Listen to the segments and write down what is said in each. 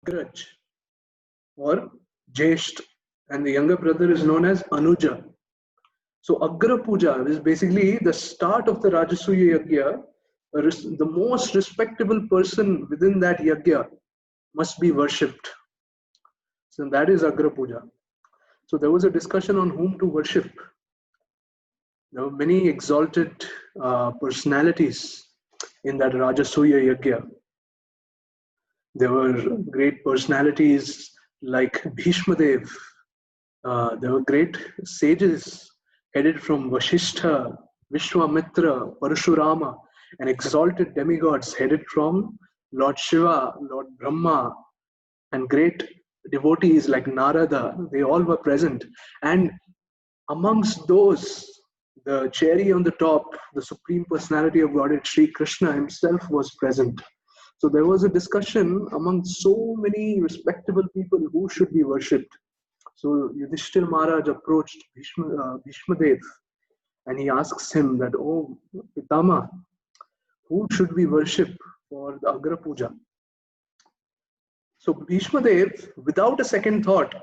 Agraj or Jesht, and the younger brother is known as Anuja. So Agra Puja is basically the start of the Rajasuya Yagya. The most respectable person within that Yagya must be worshipped. So that is Agra Puja. So there was a discussion on whom to worship. There were many exalted personalities in that Rajasuya Yagya. There were great personalities like Bhishma Dev. There were great sages headed from Vasishtha, Vishwamitra, Parashurama, and exalted demigods headed from Lord Shiva, Lord Brahma, and great devotees like Narada. They all were present. And amongst those, the cherry on the top, the Supreme Personality of Godhead, Sri Krishna himself was present. So there was a discussion among so many respectable people who should be worshipped. So Yudhishthir Maharaj approached Bhishma Dev, and he asks him that, "Oh, Pitama, who should we worship for the Agra Puja?" So Bhishma Dev, without a second thought,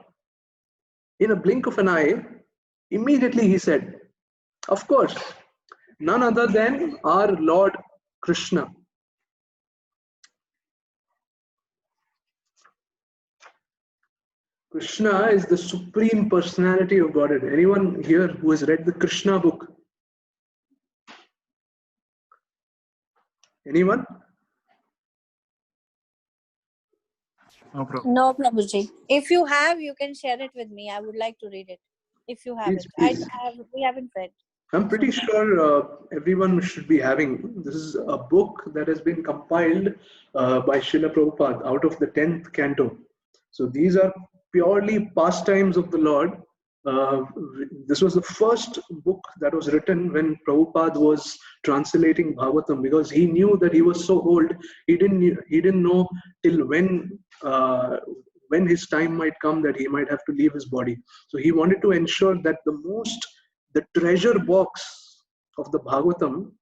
in a blink of an eye, immediately he said, "Of course, none other than our Lord Krishna." Krishna is the Supreme Personality of Godhead. Anyone here who has read the Krishna book? Anyone? No, Prabhuji. If you have, you can share it with me. I would like to read it. If you have Please. We haven't read. I'm pretty sure everyone should be having. This is a book that has been compiled by Srila Prabhupada out of the 10th canto. So these are purely pastimes of the Lord. This was the first book that was written when Prabhupada was translating Bhagavatam, because he knew that he was so old. He didn't know till when his time might come that he might have to leave his body. So he wanted to ensure that the treasure box of the Bhagavatam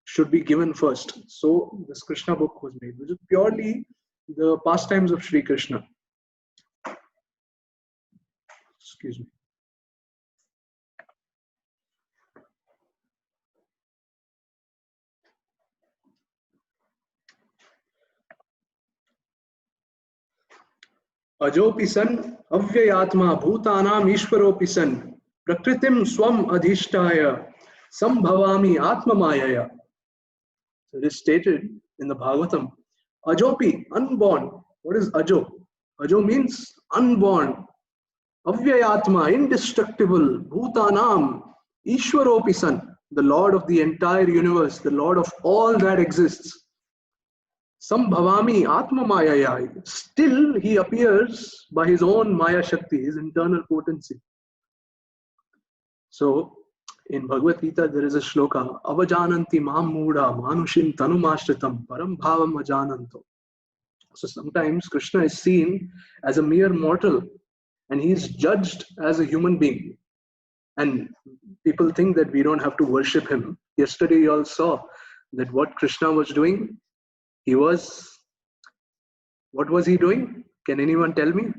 should be given first. So this Krishna book was made, which is purely the pastimes of Sri Krishna. Excuse me. Ajopi san avyayatma bhutanam ishwaropi san prakritim swam adhishtaya sambhavami atmamayaya. So it is stated in the Bhagavatam, Ajopi, unborn. What is Ajo? Ajo means unborn. Avyayatma, indestructible. Bhutanam, Ishwaropi san, the Lord of the entire universe, the Lord of all that exists. Sambhavami Atma Mayaya. Still he appears by his own Maya Shakti, his internal potency. So in Bhagavad Gita there is a shloka, Avajananti Mam Muda Manushim Tanumashritam Param Bhavam Ajananto. So sometimes Krishna is seen as a mere mortal and he is judged as a human being. And people think that we don't have to worship him. Yesterday you all saw that what Krishna was doing. What was he doing? Can anyone tell me?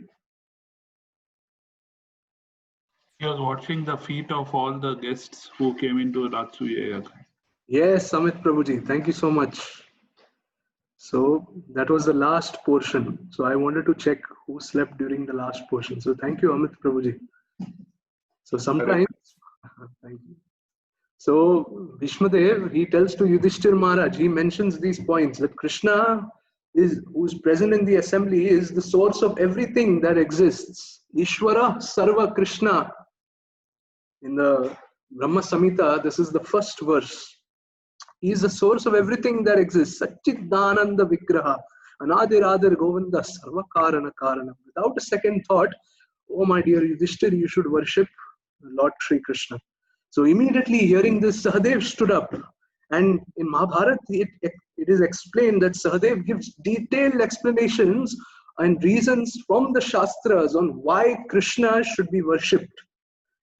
He was washing the feet of all the guests who came into Rajasuya Yagya. Yes, Amit Prabhuji, thank you so much. So that was the last portion. So I wanted to check who slept during the last portion. So thank you, Amit Prabhuji. So sometimes, thank you. So Bhishmadev, he tells to Yudhishthir Maharaj, he mentions these points that Krishna who's present in the assembly is the source of everything that exists. Ishvara Sarva Krishna. In the Brahma Samhita, this is the first verse. He is the source of everything that exists. Satchidananda Vigraha. Anadir Govinda Sarva Karana Karana. Without a second thought, oh my dear Yudhishthir, you should worship Lord Sri Krishna. So immediately hearing this, Sahadev stood up. And in Mahabharata, it is explained that Sahadev gives detailed explanations and reasons from the Shastras on why Krishna should be worshipped.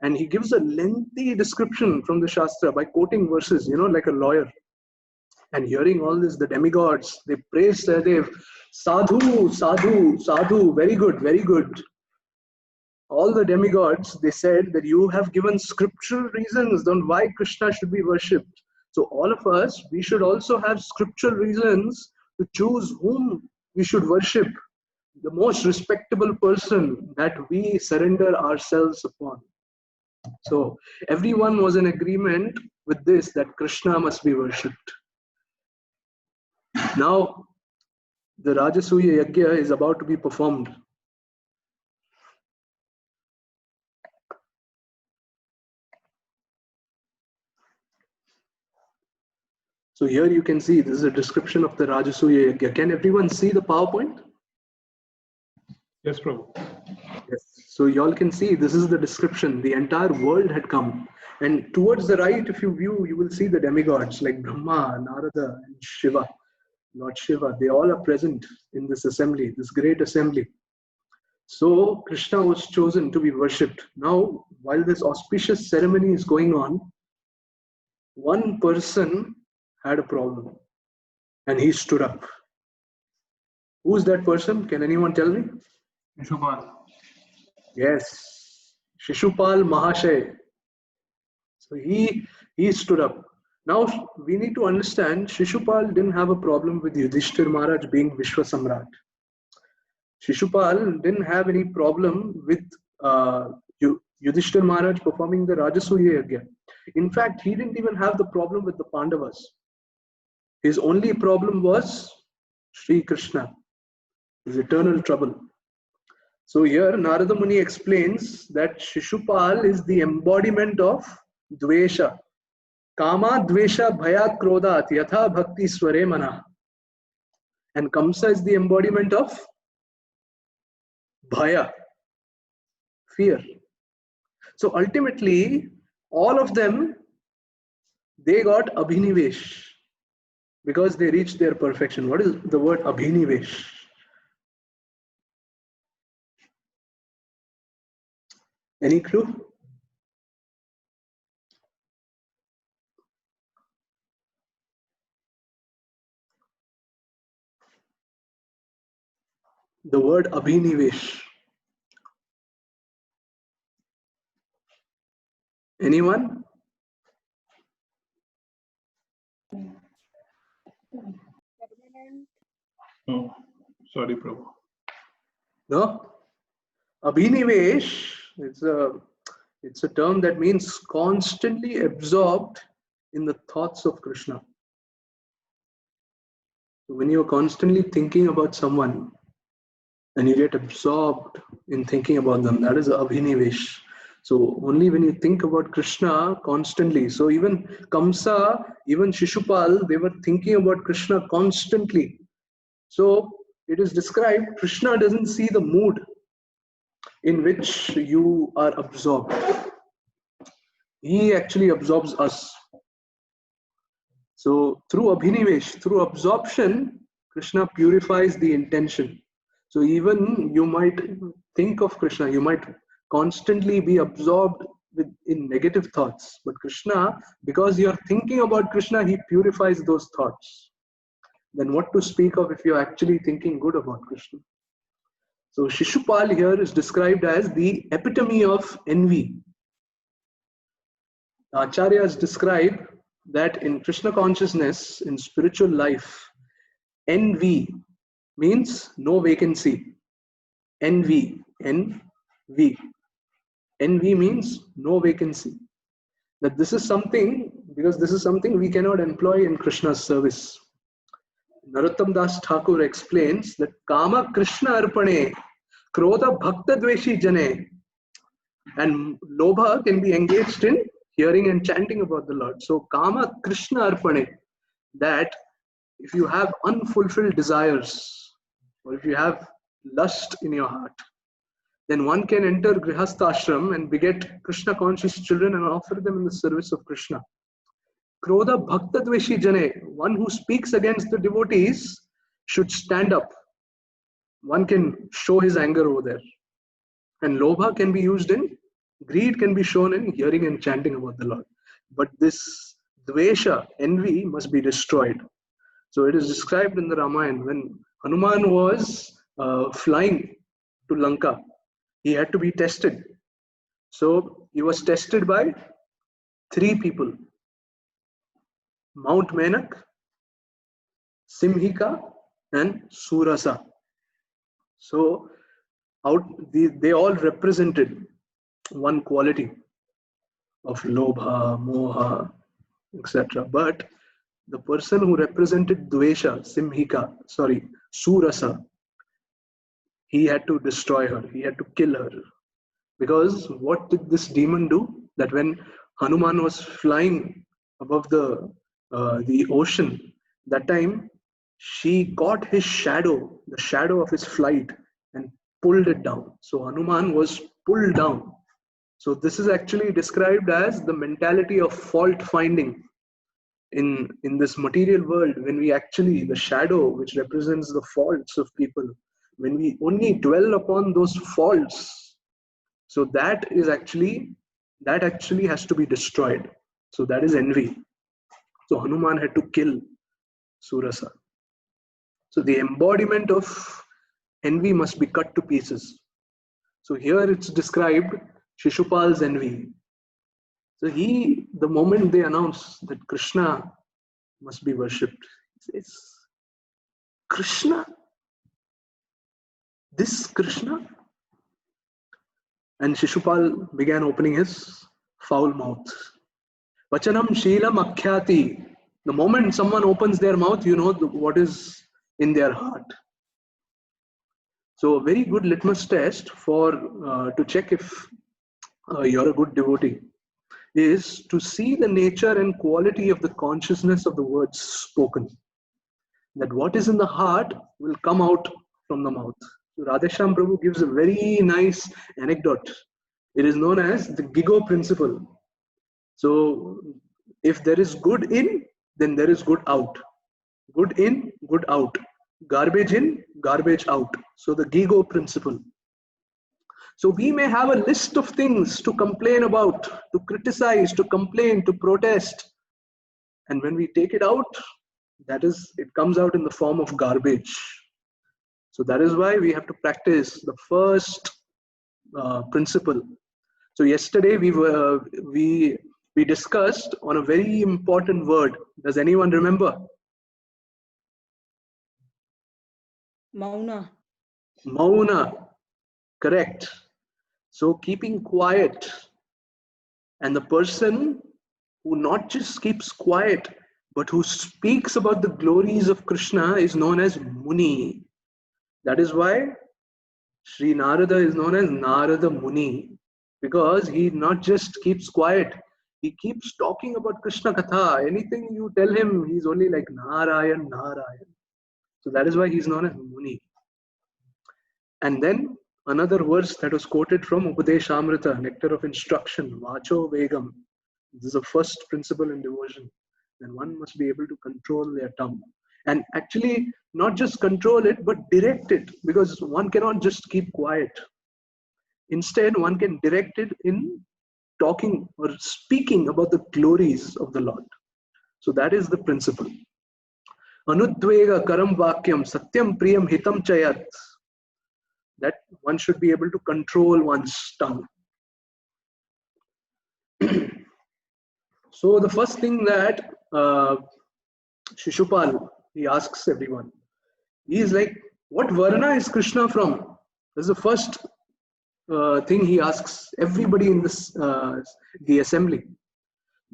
And he gives a lengthy description from the Shastra by quoting verses, like a lawyer. And hearing all this, the demigods, they praise Sahadev, Sadhu, sadhu, sadhu. Very good, very good. All the demigods, they said that you have given scriptural reasons on why Krishna should be worshipped. So all of us, we should also have scriptural reasons to choose whom we should worship. The most respectable person that we surrender ourselves upon. So everyone was in agreement with this, that Krishna must be worshipped. Now, the Rajasuya Yajna is about to be performed. So here you can see, this is a description of the Rajasuya Yajna. Can everyone see the PowerPoint? Yes, Prabhu. Yes. So y'all can see, this is the description. The entire world had come. And towards the right, if you view, you will see the demigods like Brahma, Narada, and Shiva. Lord Shiva, they all are present in this assembly, this great assembly. So Krishna was chosen to be worshipped. Now, while this auspicious ceremony is going on, one person had a problem and he stood up. Who's that person? Can anyone tell me? Shishupal. Yes, Shishupal Mahashay. So he stood up. Now we need to understand, Shishupal didn't have a problem with Yudhishthir Maharaj being Vishwa Samrat. Shishupal didn't have any problem with Yudhishthir Maharaj performing the Rajasuya Yajna. In fact, he didn't even have the problem with the Pandavas. His only problem was Sri Krishna, his eternal trouble. So here Narada Muni explains that Shishupal is the embodiment of Dvesha. Kama Dvesha Bhayat Krodhat Yatha Bhakti Sware Mana. And Kamsa is the embodiment of Bhaya, fear. So ultimately, all of them, they got Abhinivesh because they reached their perfection. What is the word Abhinivesh? Any clue? The word Abhinivesh. Anyone? Oh, sorry, Prabhu. No? Abhinivesh, it's a term that means constantly absorbed in the thoughts of Krishna. So when you're constantly thinking about someone and you get absorbed in thinking about them, that is Abhinivesh. So only when you think about Krishna constantly. So even Kamsa, even Shishupal, they were thinking about Krishna constantly. So it is described, Krishna doesn't see the mood in which you are absorbed. He actually absorbs us. So through Abhinivesh, through absorption, Krishna purifies the intention. So even you might think of Krishna, you might constantly be absorbed in negative thoughts. But Krishna, because you're thinking about Krishna, he purifies those thoughts. Then what to speak of if you're actually thinking good about Krishna? So Shishupal here is described as the epitome of envy. The Acharyas describe that in Krishna consciousness, in spiritual life, envy means no vacancy. Envy, N-V. Envy means no vacancy. That this is something, because this is something we cannot employ in Krishna's service. Narottam Das Thakur explains that Kama Krishna Arpane, Krodha Bhakta Dveshi Jane, and Lobha can be engaged in hearing and chanting about the Lord. So Kama Krishna Arpane, that if you have unfulfilled desires, or if you have lust in your heart, then one can enter Grihastha Ashram and beget Krishna conscious children and offer them in the service of Krishna. Krodha Bhakta Dveshi Jane, one who speaks against the devotees should stand up. One can show his anger over there. And Lobha can be used in, greed can be shown in hearing and chanting about the Lord. But this Dvesha, envy, must be destroyed. So it is described in the Ramayana when Hanuman was flying to Lanka. He had to be tested. So he was tested by 3 people: Mount Menak, Simhika, and Surasa. So they all represented one quality of Lobha, Moha, etc. But the person who represented Dvesha, Surasa, he had to destroy her, he had to kill her. Because what did this demon do? That when Hanuman was flying above the ocean, that time she caught his shadow, the shadow of his flight, and pulled it down. So Hanuman was pulled down. So this is actually described as the mentality of fault finding in this material world, when we actually, the shadow which represents the faults of people, when we only dwell upon those faults, so that actually has to be destroyed. So that is envy. So Hanuman had to kill Surasa. So the embodiment of envy must be cut to pieces. So here it's described Shishupal's envy. So the moment they announce that Krishna must be worshipped, he says, Krishna? This Krishna? And Shishupal began opening his foul mouth. Vachanam Sheelam Akhyati. The moment someone opens their mouth, you know what is in their heart. So a very good litmus test to check if you're a good devotee is to see the nature and quality of the consciousness of the words spoken. That what is in the heart will come out from the mouth. So Radheshyam Prabhu gives a very nice anecdote. It is known as the Gigo principle. So if there is good in, then there is good out. Good in, good out. Garbage in, garbage out. So the Gigo principle. So we may have a list of things to complain about, to criticize, to complain, to protest. And when we take it out, it comes out in the form of garbage. So that is why we have to practice the first principle. So yesterday we discussed on a very important word. Does anyone remember? Mauna. Mauna. Correct. So keeping quiet. And the person who not just keeps quiet, but who speaks about the glories of Krishna is known as Muni. That is why Sri Narada is known as Narada Muni. Because he not just keeps quiet, he keeps talking about Krishna Katha. Anything you tell him, he's only like Narayan, Narayan. So that is why he's known as Muni. And then another verse that was quoted from Upadeshamrita, Nectar of Instruction, Vacho Vegam. This is the first principle in devotion. Then one must be able to control their tongue. And actually, not just control it, but direct it. Because one cannot just keep quiet. Instead, one can direct it in talking or speaking about the glories of the Lord. So that is the principle. Anudvega karam vakyam satyam priyam hitam chayat. That one should be able to control one's tongue. So the first thing that Shishupal, he asks everyone, he is like, what varna is Krishna from? This is the first thing he asks everybody in this the assembly.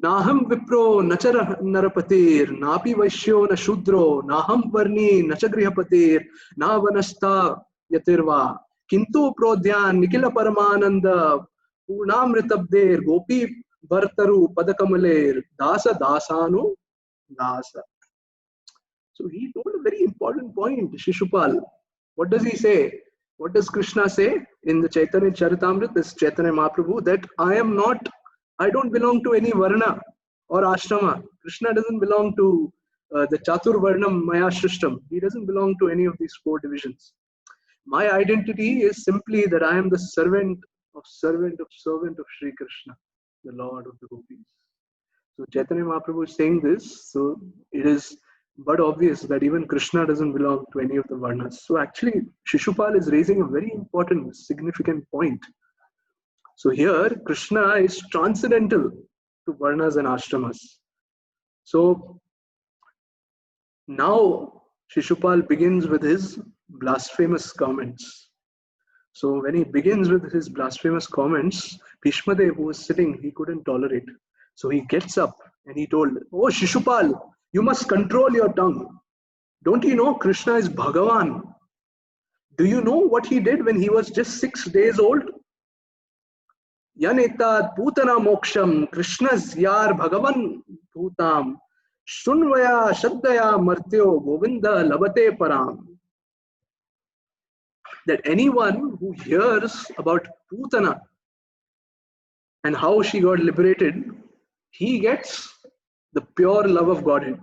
Naham vipro nachara narapatir, napi vaishyo na shudro, naham varni nachagrihapatir, na vanasta yatirva, kintu prodhyan nikila paramananda, purnamritabder, gopi bhartaru padakamaler, dasa dasanu dasa. So he told a very important point, Shishupal. What does he say? What does Krishna say in the Chaitanya Charitamrita, this Chaitanya Mahaprabhu, that I don't belong to any varna or ashrama. Krishna doesn't belong to the Chatur Varnam Maya Shrishtam. He doesn't belong to any of these 4 divisions. My identity is simply that I am the servant of Sri Krishna, the Lord of the Gopis. So Chaitanya Mahaprabhu is saying this. So it is but obvious that even Krishna doesn't belong to any of the Varnas. So actually, Shishupal is raising a very important, significant point. So here, Krishna is transcendental to Varnas and Ashramas. So now Shishupal begins with his blasphemous comments. So when he begins with his blasphemous comments, Bhishmadev, who was sitting, he couldn't tolerate. So he gets up and he told, "Oh Shishupal, you must control your tongue. Don't you know Krishna is Bhagavan? Do you know what he did when he was just 6 days old? Yanetat Putana Moksham, Krishna's Yar Bhagavan Bhutam, Shunvaya Shaddaya Martyo Govinda Labate Param." That anyone who hears about Putana and how she got liberated, he gets the pure love of Godhead.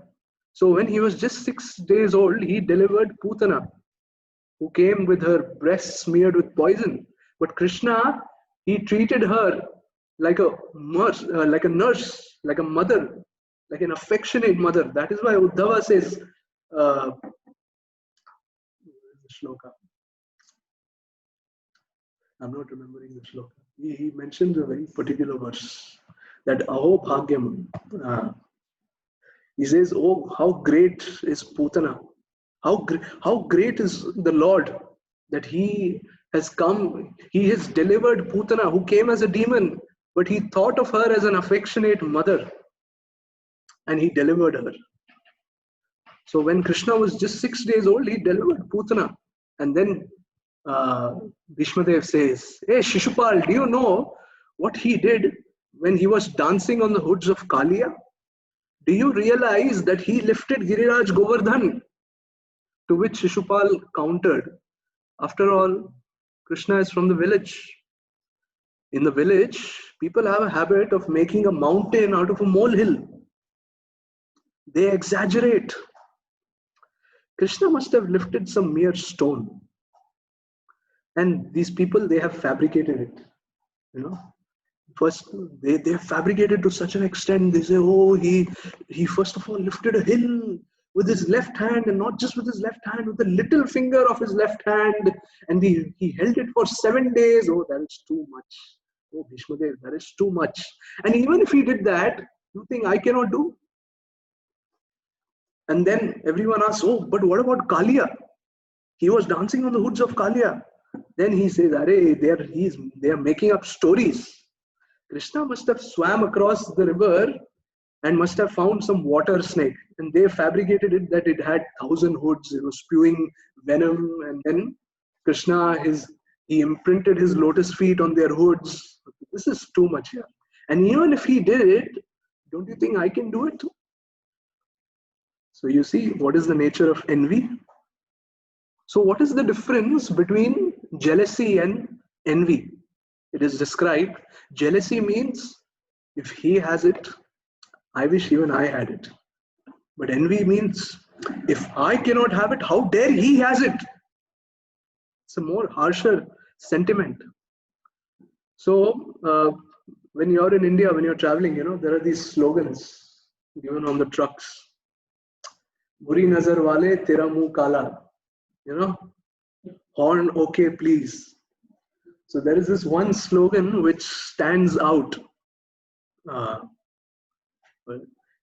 So when he was just 6 days old, he delivered Putana, who came with her breasts smeared with poison. But Krishna, he treated her like a nurse, like a mother, like an affectionate mother. That is why Uddhava says, shloka. I'm not remembering the shloka. He mentions a very particular verse, that Aho Bhagyam. He says, "Oh, how great is Putana! How great is the Lord that He has come. He has delivered Putana, who came as a demon, but He thought of her as an affectionate mother, and He delivered her." So when Krishna was just 6 days old, He delivered Putana, and then Bhishmadev says, "Hey Shishupal, do you know what he did when he was dancing on the hoods of Kaliya? Do you realize that he lifted Giriraj Govardhan?" To which Shishupal countered, "After all, Krishna is from the village. In the village, people have a habit of making a mountain out of a molehill. They exaggerate. Krishna must have lifted some mere stone. And these people, they have fabricated it. First, they have fabricated to such an extent. They say, oh, he first of all lifted a hill with his left hand, and not just with his left hand, with the little finger of his left hand, and he held it for 7 days. Oh, that is too much. Oh, Bhishmadev, that is too much. And even if he did that, you think I cannot do?" And then everyone asks, "Oh, but what about Kaliya? He was dancing on the hoods of Kaliya." Then he says, "Arey, they are making up stories. Krishna must have swam across the river and must have found some water snake, and they fabricated it that it had 1,000 hoods. It was spewing venom, and then Krishna, he imprinted his lotus feet on their hoods. This is too much here. And even if he did it, don't you think I can do it too?" So you see, what is the nature of envy? So what is the difference between jealousy and envy? It is described, jealousy means if he has it, I wish even I had it. But envy means if I cannot have it, how dare he has it? It's a more harsher sentiment. So when you're in India, when you're traveling, there are these slogans given on the trucks. Buri nazar wale, tera muh kala. Horn okay, please. So there is this one slogan which stands out.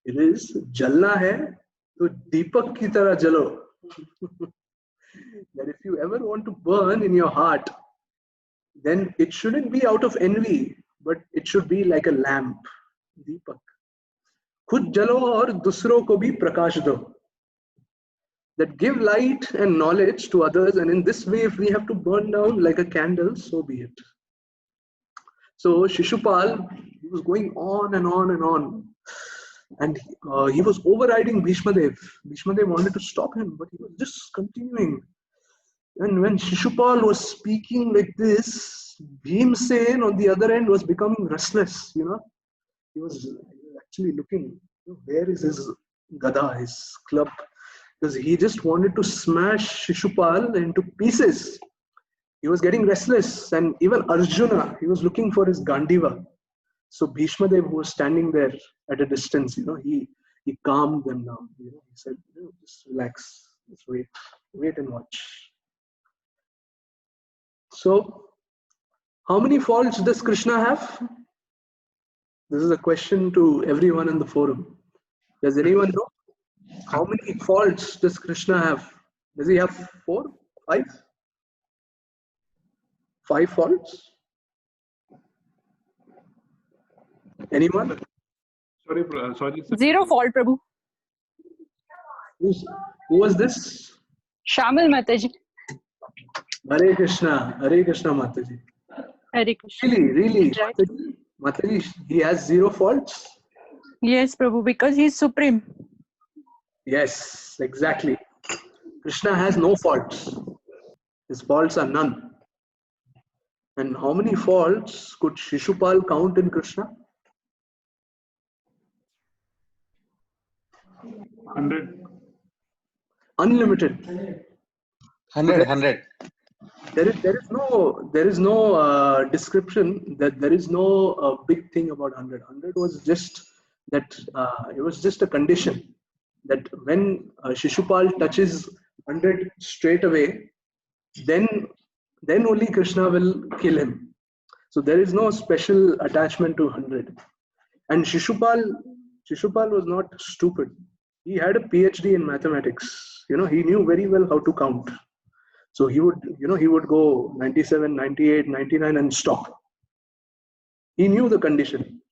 It is, "Jalna hai, to Deepak ki tarah jalo." That if you ever want to burn in your heart, then it shouldn't be out of envy, but it should be like a lamp. Deepak. Khud jalo aur dusro ko bhi prakash do. That give light and knowledge to others, and in this way, if we have to burn down like a candle, so be it. So Shishupal, he was going on and on and on, and he was overriding Bhishmadev. Bhishmadev wanted to stop him, but he was just continuing. And when Shishupal was speaking like this, Bhimsen on the other end was becoming restless. He was actually looking, where is his gada, his club? Because he just wanted to smash Shishupal into pieces. He was getting restless, and even Arjuna, he was looking for his Gandiva. So Bhishmadev, who was standing there at a distance, he he calmed them down. He said, just relax, just wait and watch. So, how many faults does Krishna have? This is a question to everyone in the forum. Does anyone know? How many faults does Krishna have? Does he have 4, 5? 5 faults? Anyone? Sorry, sir. 0 fault, Prabhu. Who was this? Shamil Mataji. Hare Krishna Mataji. Hare Krishna. Really? Right. Mataji, he has 0 faults? Yes, Prabhu, because he is supreme. Yes, exactly. Krishna has no faults. His faults are none. And how many faults could Shishupal count in Krishna? 100. Unlimited. 100. There is no description, that there is no big thing about 100. 100 was just that it was just a condition that when Shishupal touches 100 straight away, then only Krishna will kill him. So there is no special attachment to 100. And Shishupal was not stupid. He had a PhD in mathematics. He knew very well how to count. So he would go 97, 98, 99 and stop. He knew the condition.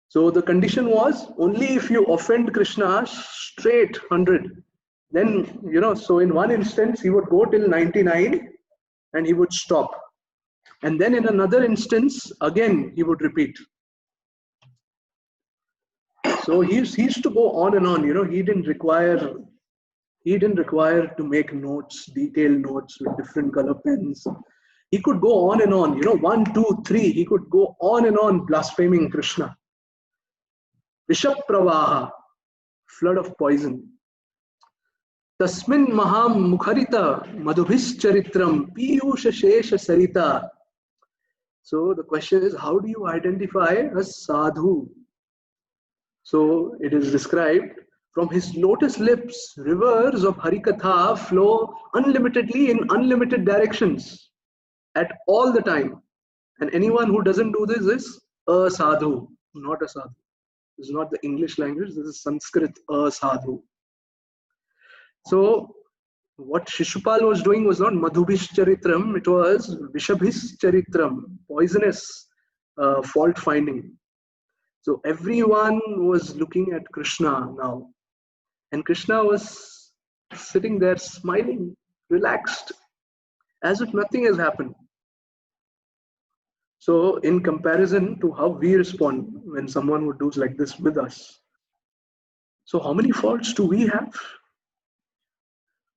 So the condition was only if you offend Krishna straight 100. Then, so in one instance, he would go till 99 and he would stop. And then in another instance, again, he would repeat. So he used to go on and on. He didn't require to make notes, detailed notes with different color pens. He could go on and on, 1, 2, 3. He could go on and on blaspheming Krishna. Vishap Pravaha, flood of poison. Tasmin Maham Mukharita Madhubhis Charitram Piyusha Shesha Sarita. So the question is, how do you identify a sadhu? So it is described, from his lotus lips, rivers of Harikatha flow unlimitedly in unlimited directions at all the time. And anyone who doesn't do this is a sadhu, not a sadhu. This is not the English language, this is Sanskrit, a sadhu. So what Shishupal was doing was not Madhubhish Charitram, it was Vishabhis Charitram, poisonous fault finding. So everyone was looking at Krishna now. And Krishna was sitting there smiling, relaxed, as if nothing has happened. So in comparison to how we respond when someone would do like this with us. So how many faults do we have?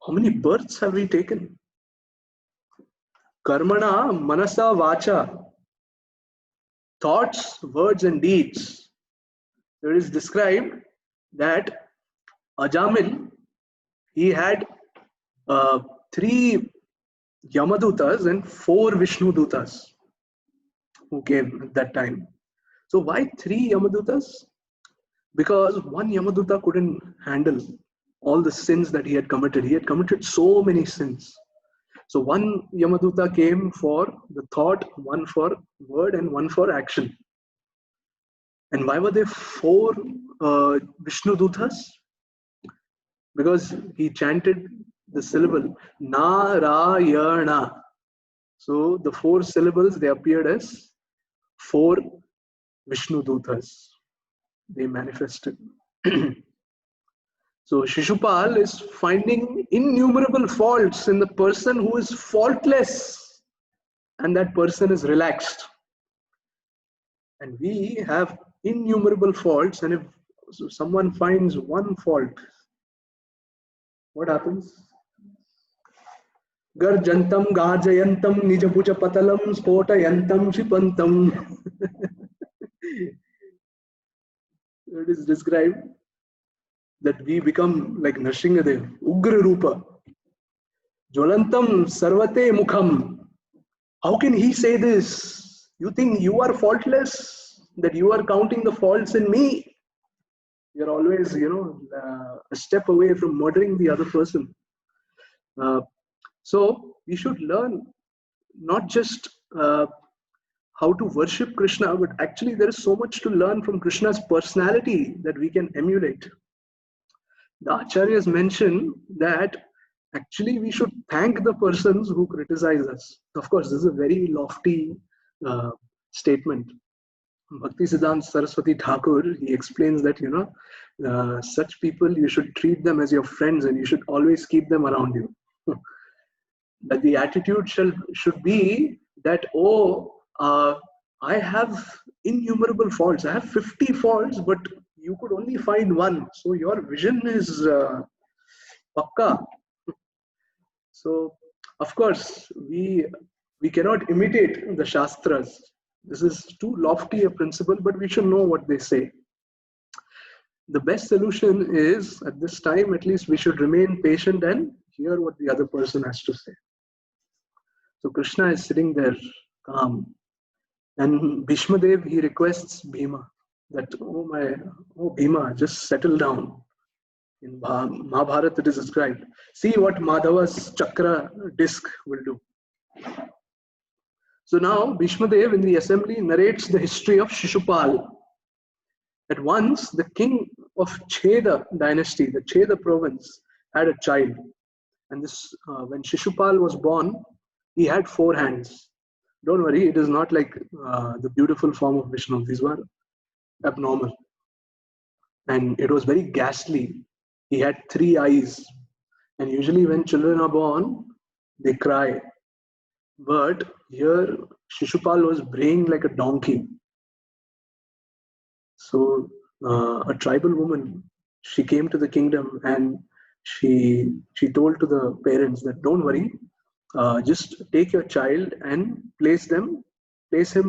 How many births have we taken? Karmana, manasa, vacha. Thoughts, words and deeds. It is described that Ajamil, he had 3 Yamadutas and 4 Vishnudutas who came at that time. So why 3 Yamadutas? Because one Yamaduta couldn't handle all the sins that he had committed. He had committed so many sins. So one Yamaduta came for the thought, one for word and one for action. And why were there 4 Vishnudutas? Because he chanted the syllable Narayana. So the 4 syllables, they appeared as 4 Vishnudutas. They manifested. So Shishupal is finding innumerable faults in the person who is faultless, and that person is relaxed. And we have innumerable faults, and if someone finds one fault, what happens? Garjantam, gajayantam, nijapuja patalam, spotayantam, shipantam. It is described that we become like Nrsingadev, Ugra Rupa. Jwalantam sarvate mukham. How can he say this? You think you are faultless? That you are counting the faults in me? You're always, a step away from murdering the other person. So we should learn not just how to worship Krishna, but actually there is so much to learn from Krishna's personality that we can emulate. The Acharyas mention that actually we should thank the persons who criticize us. Of course, this is a very lofty statement. Bhakti Siddhanta Saraswati Thakur, he explains that, such people, you should treat them as your friends and you should always keep them around you. That the attitude should be that, I have innumerable faults. I have 50 faults, but you could only find one. So your vision is pakka. So, of course, we cannot imitate the Shastras. This is too lofty a principle, but we should know what they say. The best solution is, at this time, at least, we should remain patient and hear what the other person has to say. So Krishna is sitting there, calm. And Bhishma Dev, he requests Bhima that, oh Bhima, just settle down. In Mahabharata it is described. See what Madhava's chakra disc will do. So now Bhishma Dev in the assembly narrates the history of Shishupal. At once the king of Cheda dynasty, the Cheda province, had a child. And this, when Shishupal was born, he had 4 hands. Don't worry, it is not like the beautiful form of Vishnu. These were abnormal. And it was very ghastly. He had 3 eyes. And usually when children are born, they cry. But here, Shishupal was braying like a donkey. So a tribal woman, she came to the kingdom and she told to the parents that, don't worry, just take your child and place him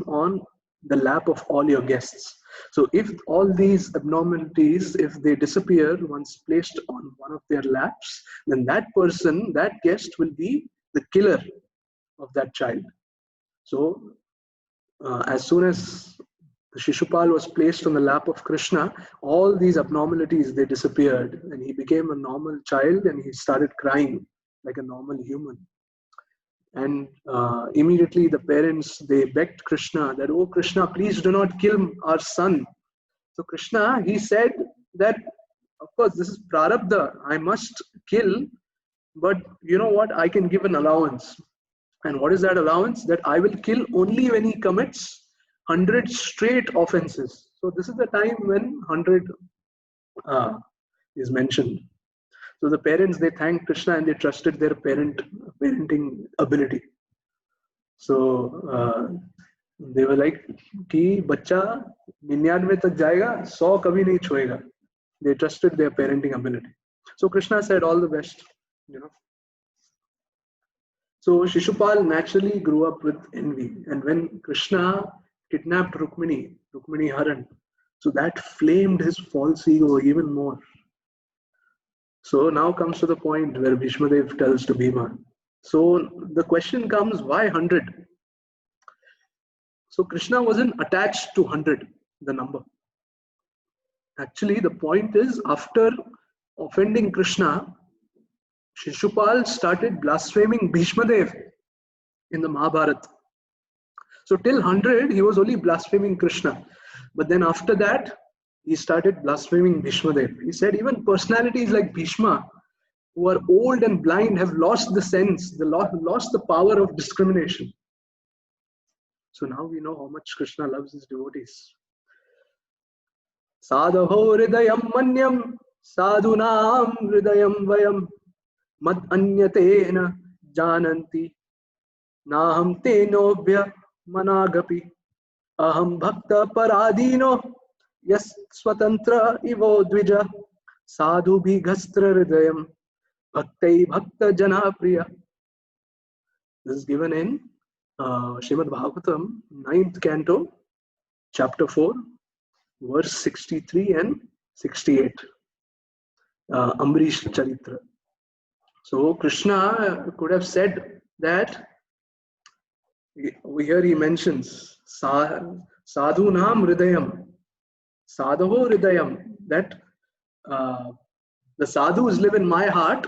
on the lap of all your guests. So if all these abnormalities, if they disappear once placed on one of their laps, then that person, that guest will be the killer of that child. So as soon as Shishupal was placed on the lap of Krishna, all these abnormalities, they disappeared and he became a normal child and he started crying like a normal human. And immediately the parents, they begged Krishna that, oh Krishna, please do not kill our son. So Krishna, he said that, of course, this is prarabdha, I must kill, but you know what, I can give an allowance. And what is that allowance? That I will kill only when he commits 100 straight offenses. So this is the time when 100 is mentioned. So the parents, they thanked Krishna and they trusted their parenting ability. So they were like, "Ki bacha 99 tak jayega, 100 kabhi nahi chhoega." They trusted their parenting ability. So Krishna said, "All the best." So Shishupal naturally grew up with envy, and when Krishna kidnapped Rukmini Haran, so that flamed his false ego even more. So now comes to the point where Bhishma Dev tells to Bhima. So the question comes, why 100? So Krishna wasn't attached to 100, the number. Actually, the point is, after offending Krishna, Shishupal started blaspheming Bhishma Dev in the Mahabharata. So till 100, he was only blaspheming Krishna. But then after that, he started blaspheming Bhishma Dev. He said even personalities like Bhishma, who are old and blind, have lost the sense, lost the power of discrimination. So now we know how much Krishna loves his devotees. Sadho hridayam manyam sadhunam hridayam vayam mad anyatena jananti naham tenobhya managapi aham bhakta paradino yas swatantra ivo dvija sadhu bhighastra hridayam bhaktai bhakta jana priya. This is given in Srimad Bhagavatam, 9th canto, chapter 4, verse 63 and 68. Amrish Charitra. So Krishna could have said that, here he mentions Sadhunam Hridayam, Sadho Hridayam, that the sadhus live in my heart.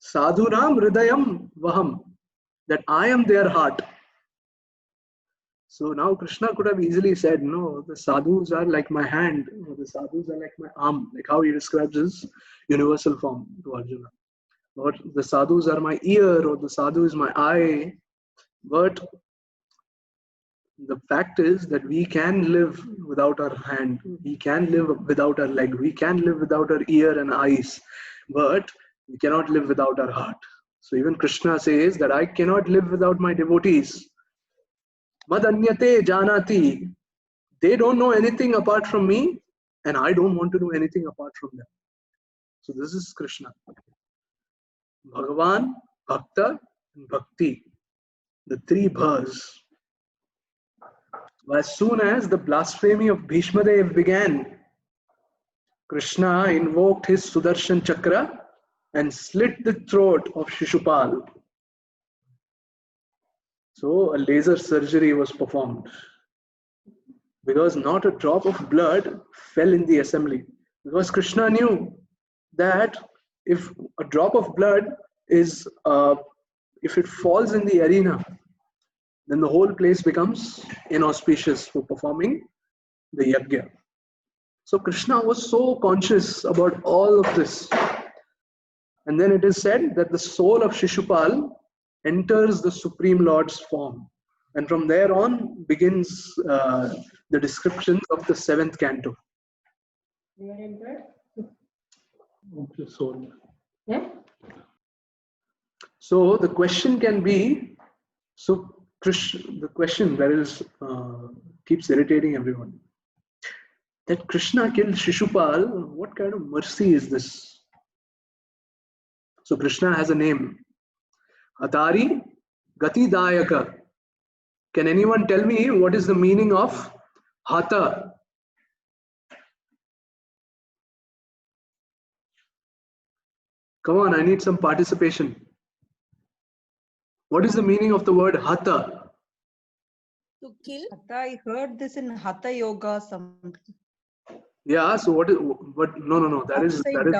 Sadhunam hridayam vaham. That I am their heart. So now Krishna could have easily said, no, the sadhus are like my hand, or the sadhus are like my arm, like how he describes his universal form to Arjuna. Or the sadhus are my ear, or the sadhu is my eye. But the fact is that we can live without our hand, we can live without our leg, we can live without our ear and eyes, but we cannot live without our heart. So even Krishna says that I cannot live without my devotees. Mad anyate janati. They don't know anything apart from me, and I don't want to know anything apart from them. So this is Krishna. Bhagavan, Bhakta, and Bhakti. The three bhas. As soon as the blasphemy of Bhishmadev began, Krishna invoked his Sudarshan Chakra and slit the throat of Shishupal. So a laser surgery was performed because not a drop of blood fell in the assembly. Because Krishna knew that if a drop of blood is, if it falls in the arena, then the whole place becomes inauspicious for performing the yajna. So Krishna was so conscious about all of this. And then it is said that the soul of Shishupal enters the Supreme Lord's form. And from there on begins the descriptions of the 7th canto. Okay, so So the question can be, so the question that is keeps irritating everyone, that Krishna killed Shishupal, what kind of mercy is this? So Krishna has a name, Hatari Gati Dayaka. Can anyone tell me what is the meaning of Hata? Come on, I need some participation. What is the meaning of the word Hata? To kill. I heard this in Hatha Yoga something. Yeah, so what is, but no, that is different.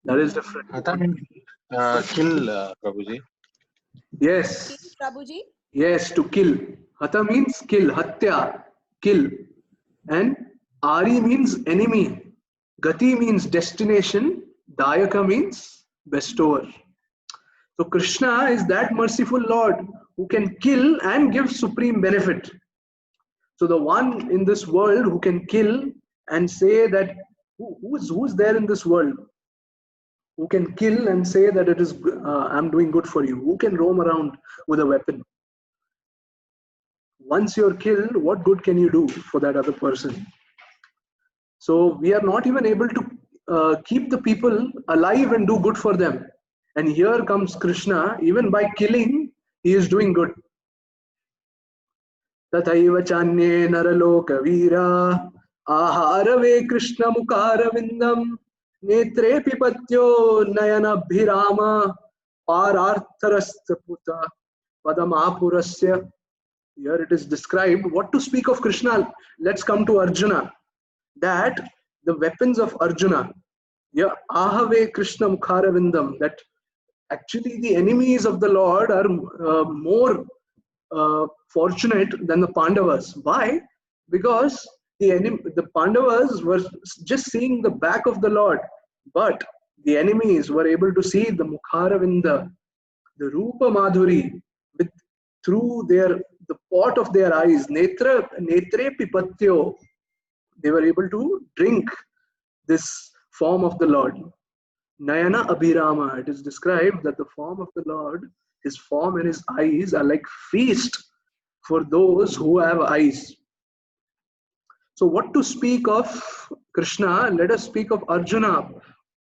That is different. Hatha means kill, Prabhuji. Yes. Kill, Prabhuji? Yes, to kill. Hata means kill, hatya, kill. And Ari means enemy. Gati means destination. Dayaka means bestower. So Krishna is that merciful Lord who can kill and give supreme benefit. So the one in this world who can kill and say that, who's there in this world who can kill and say that it is I'm doing good for you? Who can roam around with a weapon? Once you're killed, what good can you do for that other person? So we are not even able to keep the people alive and do good for them. And here comes Krishna, even by killing, he is doing good. Tathaiva chanye naraloka vira aharave Krishna mukara vindam netre pipatyo nayana bhirama parartharastha puta padamapurasya. Here it is described what to speak of Krishna. Let's come to Arjuna. That the weapons of Arjuna, yeah, ahave Krishna mukharavindam, that actually the enemies of the Lord are more fortunate than the Pandavas. Why? Because the Pandavas were just seeing the back of the Lord, but the enemies were able to see the mukharavinda, the rupa madhuri, through the pot of their eyes, netre pipatyo. They were able to drink this form of the Lord. Nayana abhirama. It is described that the form of the Lord, his form and his eyes are like feast for those who have eyes. So what to speak of Krishna? Let us speak of Arjuna.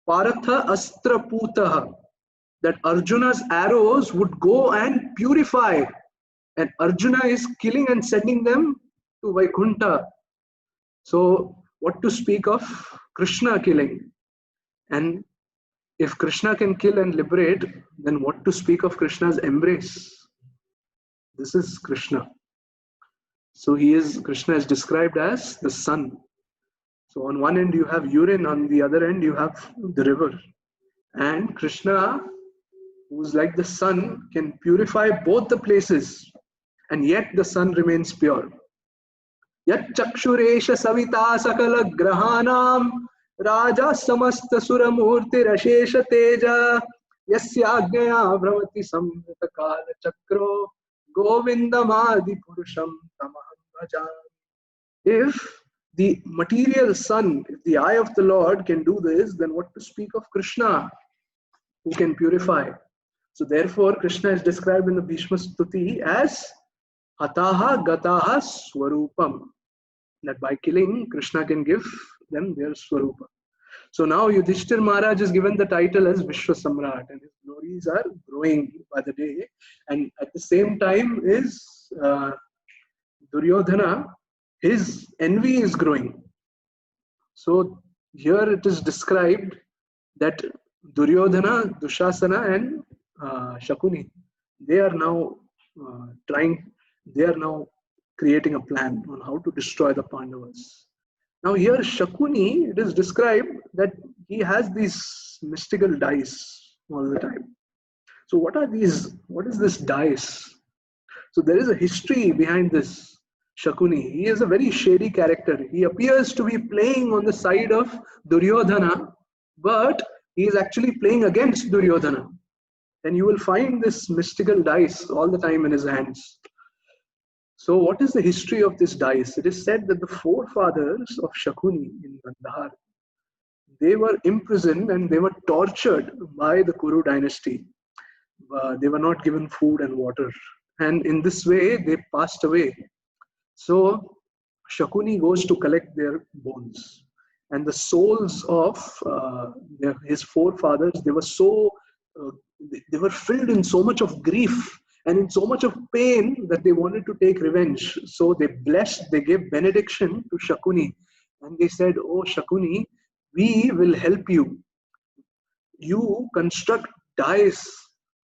Paratha astra putaha. That Arjuna's arrows would go and purify. And Arjuna is killing and sending them to Vaikuntha. So what to speak of Krishna killing? And if Krishna can kill and liberate, then what to speak of Krishna's embrace? This is Krishna. So Krishna is described as the sun. So on one end you have urine, on the other end you have the river. And Krishna, who's like the sun, can purify both the places, and yet the sun remains pure. Yat chakshuresha savita sakala grahanam raja samasta suramurti rashesha teja yasyagnya bhravati samrita kala chakro govindamadi purusham tamaham bhajami. If the material sun, if the eye of the Lord can do this, then what to speak of Krishna, who can purify? So therefore, Krishna is described in the Bhishma Stuti as Hataha Gataha Swarupam. That by killing, Krishna can give them their Swarupa. So now Yudhishthir Maharaj is given the title as Vishwa Samrat, and his glories are growing by the day. And at the same time is Duryodhana, his envy is growing. So here it is described that Duryodhana, Dushasana and Shakuni, they are now creating a plan on how to destroy the Pandavas. Now here Shakuni, it is described that he has these mystical dice all the time. So what are these? What is this dice? So there is a history behind this Shakuni. He is a very shady character. He appears to be playing on the side of Duryodhana, but he is actually playing against Duryodhana. And you will find this mystical dice all the time in his hands. So what is the history of this dice? It is said that the forefathers of Shakuni in Gandhar, they were imprisoned and they were tortured by the Kuru dynasty. They were not given food and water. And in this way, they passed away. So Shakuni goes to collect their bones. And the souls of his forefathers, they were filled in so much of grief and in so much of pain that they wanted to take revenge. So they gave benediction to Shakuni. And they said, "Oh Shakuni, we will help you. You construct dice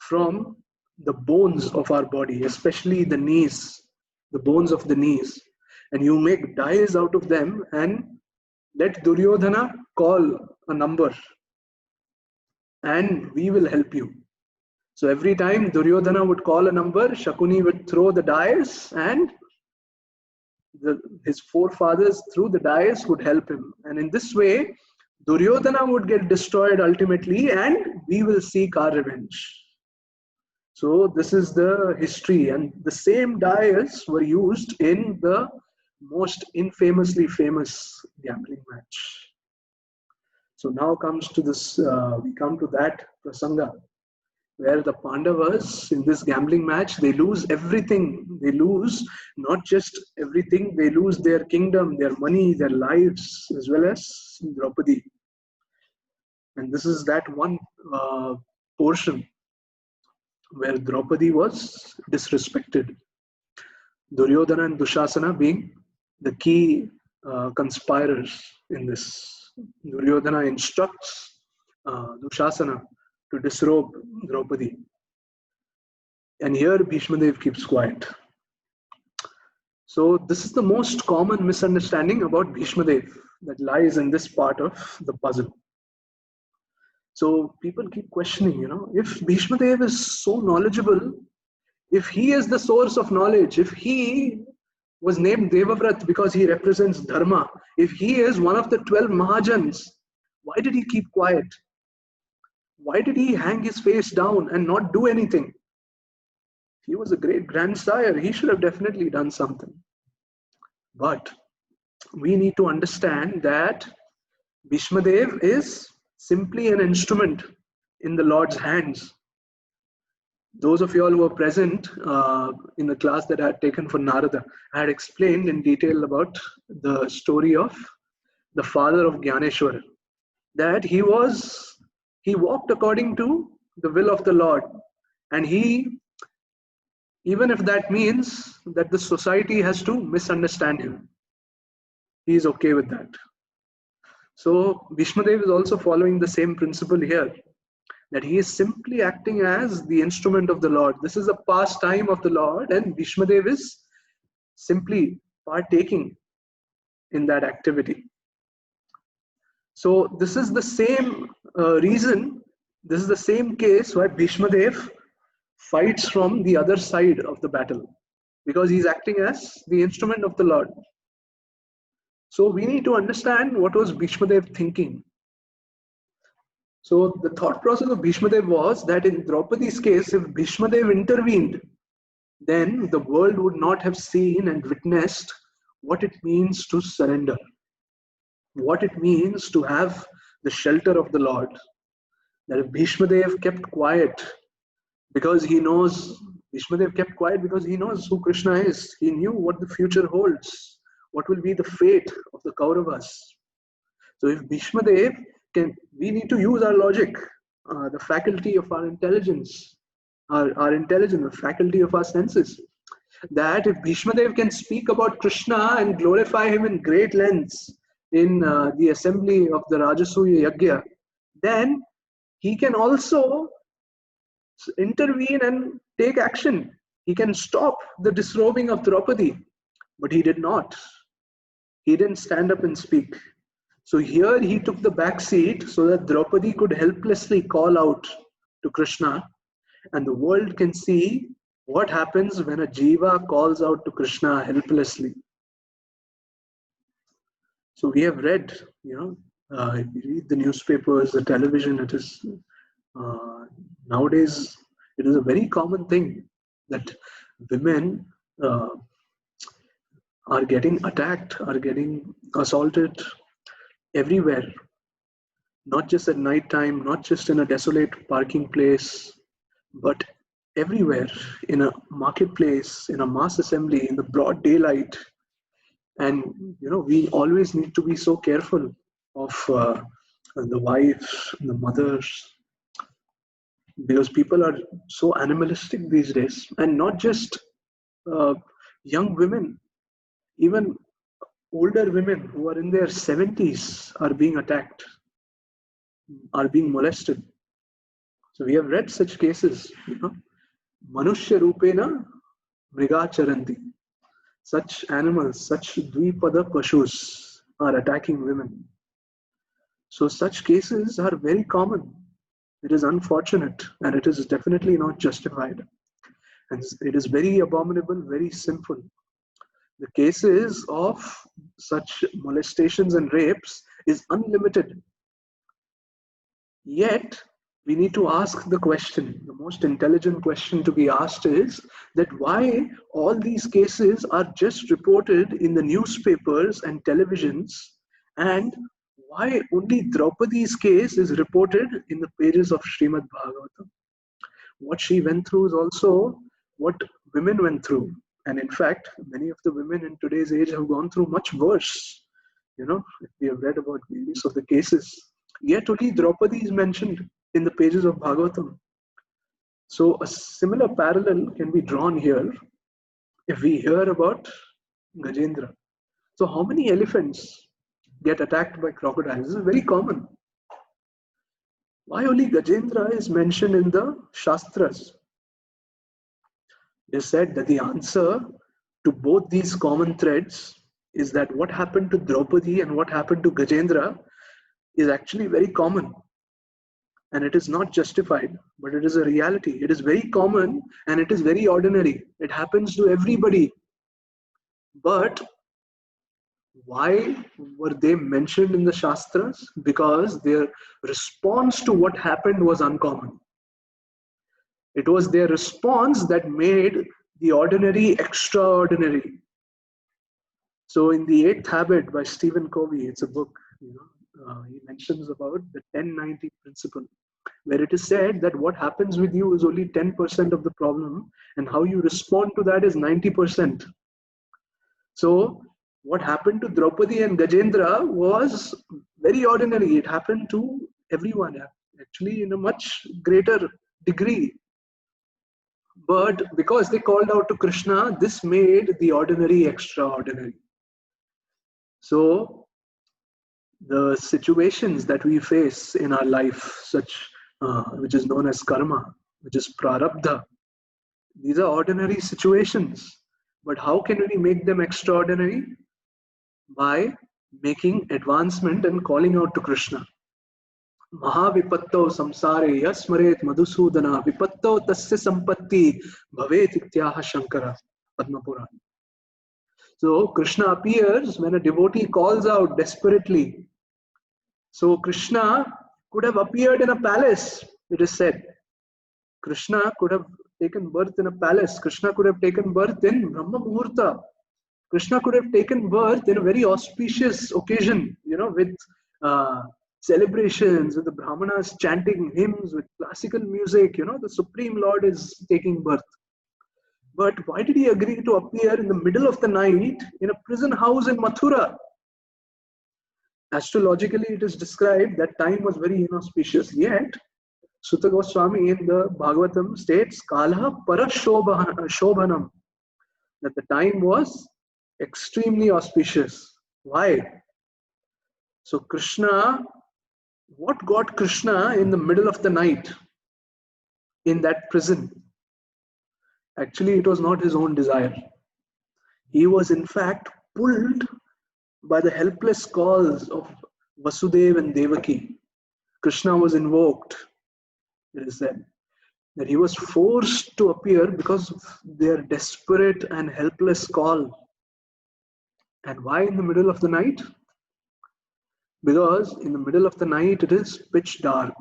from the bones of our body, especially the knees, the bones of the knees. And you make dice out of them and let Duryodhana call a number and we will help you." So every time Duryodhana would call a number, Shakuni would throw the dice and his forefathers through the dice would help him. And in this way, Duryodhana would get destroyed ultimately and we will seek our revenge. So this is the history, and the same dice were used in the most infamously famous gambling match. So now comes to this, we come to that prasanga where the Pandavas in this gambling match, they lose everything. They lose not just everything, they lose their kingdom, their money, their lives, as well as Draupadi. And this is that one portion where Draupadi was disrespected. Duryodhana and Dushasana being the key conspirators in this. Duryodhana instructs Dushasana to disrobe Draupadi. And here Bhishma Dev keeps quiet. So this is the most common misunderstanding about Bhishma Dev that lies in this part of the puzzle. So people keep questioning, if Bhishma Dev is so knowledgeable, if he is the source of knowledge, if he was named Devavrat because he represents Dharma, if he is one of the 12 Mahajans, why did he keep quiet? Why did he hang his face down and not do anything? He was a great grandsire. He should have definitely done something. But we need to understand that Bhishma Dev is simply an instrument in the Lord's hands. Those of you all who were present in the class that I had taken for Narada, I had explained in detail about the story of the father of Gyaneshwara, that he walked according to the will of the Lord, and even if that means that the society has to misunderstand him, he is okay with that. So Bhishma Dev is also following the same principle here, that he is simply acting as the instrument of the Lord. This is a pastime of the Lord, and Bhishma Dev is simply partaking in that activity. So this is the same reason, this is the same case why Bhishma Dev fights from the other side of the battle, because he's acting as the instrument of the Lord. So we need to understand what was Bhishma Dev thinking. So the thought process of Bhishma Dev was that in Draupadi's case, if Bhishma Dev intervened, then the world would not have seen and witnessed what it means to surrender, what it means to have the shelter of the Lord. That if Bhishma Dev kept quiet because he knows, Bhishma Dev kept quiet because he knows who Krishna is. He knew what the future holds, what will be the fate of the Kauravas. So if Bhishma Dev can, we need to use our logic, the faculty of our intelligence, our intelligence, the faculty of our senses. That if Bhishma Dev can speak about Krishna and glorify him in great lengths in the assembly of the Rajasuya Yagya, then he can also intervene and take action. He can stop the disrobing of Draupadi, but he did not. He didn't stand up and speak. So here he took the back seat so that Draupadi could helplessly call out to Krishna, and the world can see what happens when a jiva calls out to Krishna helplessly. So we have read, if you read the newspapers, the television, it is nowadays it is a very common thing that women are getting attacked, are getting assaulted everywhere, not just at night time, not just in a desolate parking place, but everywhere, in a marketplace, in a mass assembly, in the broad daylight. And we always need to be so careful of the wives, the mothers, because people are so animalistic these days. And not just young women, even older women who are in their 70s are being attacked, are being molested. So we have read such cases, Manushya Rupena Mriga Charanti. Such animals, such Dvipada Pashus are attacking women. So such cases are very common. It is unfortunate, and it is definitely not justified. And it is very abominable, very sinful. The cases of such molestations and rapes is unlimited. Yet, we need to ask the question, the most intelligent question to be asked is that why all these cases are just reported in the newspapers and televisions, and why only Draupadi's case is reported in the pages of Srimad Bhagavatam. What she went through is also what women went through. And in fact, many of the women in today's age have gone through much worse. We have read about various of the cases. Yet only Draupadi is mentioned in the pages of Bhagavatam. So a similar parallel can be drawn here if we hear about Gajendra. So how many elephants get attacked by crocodiles? This is very common. Why only Gajendra is mentioned in the Shastras? They said that the answer to both these common threads is that what happened to Draupadi and what happened to Gajendra is actually very common. And it is not justified, but it is a reality. It is very common and it is very ordinary. It happens to everybody. But why were they mentioned in the Shastras? Because their response to what happened was uncommon. It was their response that made the ordinary extraordinary. So in The Eighth Habit by Stephen Covey, it's a book, he mentions about the 10-90 principle, where it is said that what happens with you is only 10% of the problem, and how you respond to that is 90%. So what happened to Draupadi and Gajendra was very ordinary. It happened to everyone, actually in a much greater degree. But because they called out to Krishna, this made the ordinary extraordinary. So the situations that we face in our life, which is known as karma, which is prarabdha, these are ordinary situations. But how can we make them extraordinary? By making advancement and calling out to Krishna. Mahavipattau samsare yasmaret madhusudana vipattau tasya sampatti bhavet ityaha Shankara. Padma Purana. So Krishna appears when a devotee calls out desperately. So Krishna could have appeared in a palace, it is said. Krishna could have taken birth in a palace. Krishna could have taken birth in Brahma Muhurta. Krishna could have taken birth in a very auspicious occasion, with celebrations, with the Brahmanas chanting hymns, with classical music, the Supreme Lord is taking birth. But why did he agree to appear in the middle of the night in a prison house in Mathura? Astrologically, it is described that time was very inauspicious. Yet, Sutta Goswami in the Bhagavatam states, Kalaha Parashobhanam, that the time was extremely auspicious. Why? So Krishna, what got Krishna in the middle of the night in that prison? Actually, it was not his own desire. He was in fact pulled by the helpless calls of Vasudeva and Devaki. Krishna was invoked. It is said that he was forced to appear because of their desperate and helpless call. And why in the middle of the night? Because in the middle of the night it is pitch dark,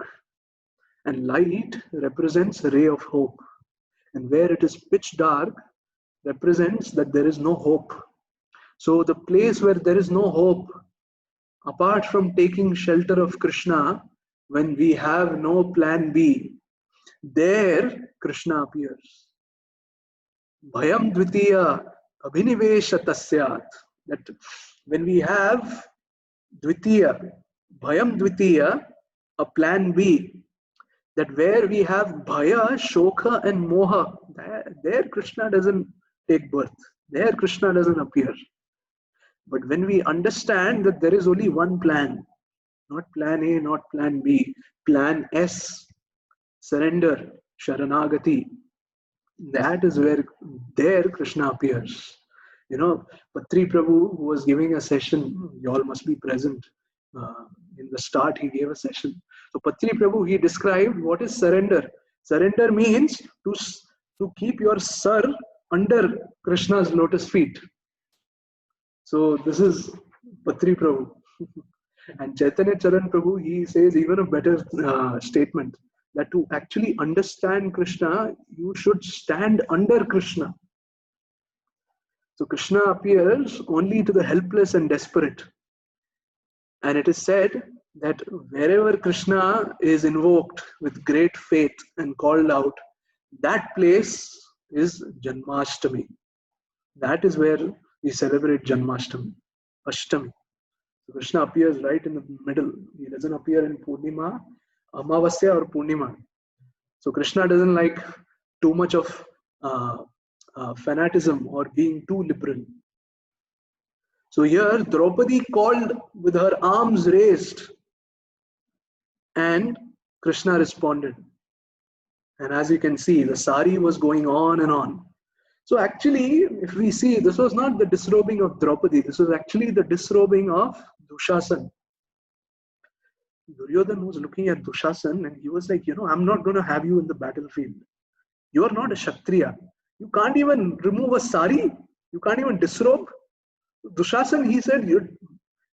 and light represents a ray of hope. And where it is pitch dark represents that there is no hope. So the place where there is no hope, apart from taking shelter of Krishna, when we have no plan B, there Krishna appears. Bhayam dvitiya abhinivesha tasyat. That when we have dvitiya, bhayam dvitiya, a plan B, that where we have bhaya, shokha and moha, there Krishna doesn't take birth. There Krishna doesn't appear. But when we understand that there is only one plan, not plan A, not plan B, plan S, surrender, sharanagati, that is where there Krishna appears. Patri Prabhu, who was giving a session, you all must be present. In the start, he gave a session. So Patri Prabhu, he described what is surrender. Surrender means to keep your sir under Krishna's lotus feet. So this is Patri Prabhu. And Chaitanya Charan Prabhu, he says even a better statement, that to actually understand Krishna, you should stand under Krishna. So Krishna appears only to the helpless and desperate. And it is said that wherever Krishna is invoked with great faith and called out, that place is Janmashtami. That is where we celebrate Janmashtami, Ashtami. So Krishna appears right in the middle. He doesn't appear in Purnima, Amavasya or Purnima. So Krishna doesn't like too much of fanatism or being too liberal. So here Draupadi called with her arms raised, and Krishna responded. And as you can see, the sari was going on and on. So actually, if we see, this was not the disrobing of Draupadi, this was actually the disrobing of Dushasan. Duryodhan was looking at Dushasan and he was like, I'm not going to have you in the battlefield. You are not a Kshatriya. You can't even remove a sari. You can't even disrobe. Dushasan, he said,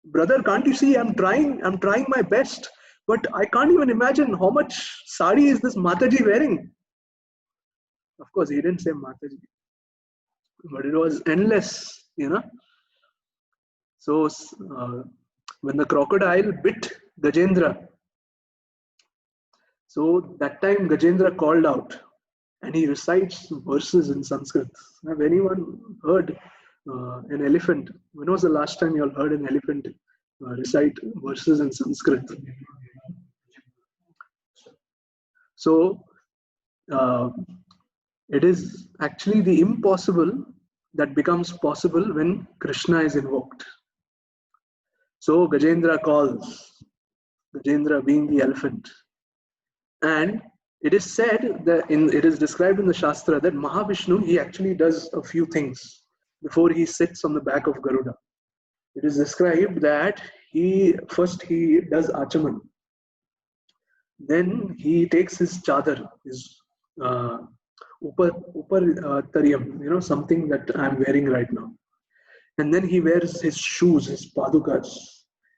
brother, can't you see I'm trying my best, but I can't even imagine how much sari is this Mataji wearing. Of course, he didn't say Mataji, but it was endless, So when the crocodile bit Gajendra, so that time Gajendra called out and he recites verses in Sanskrit. Have anyone heard an elephant? When was the last time you all heard an elephant recite verses in Sanskrit? So it is actually the impossible that becomes possible when Krishna is invoked. So Gajendra calls, Gajendra being the elephant. And it is said that it is described in the Shastra that Mahavishnu, he actually does a few things before he sits on the back of Garuda. it is described that he does achaman. Then he takes his chadar, his upar tariyam, something that I'm wearing right now. And then he wears his shoes, his padukas.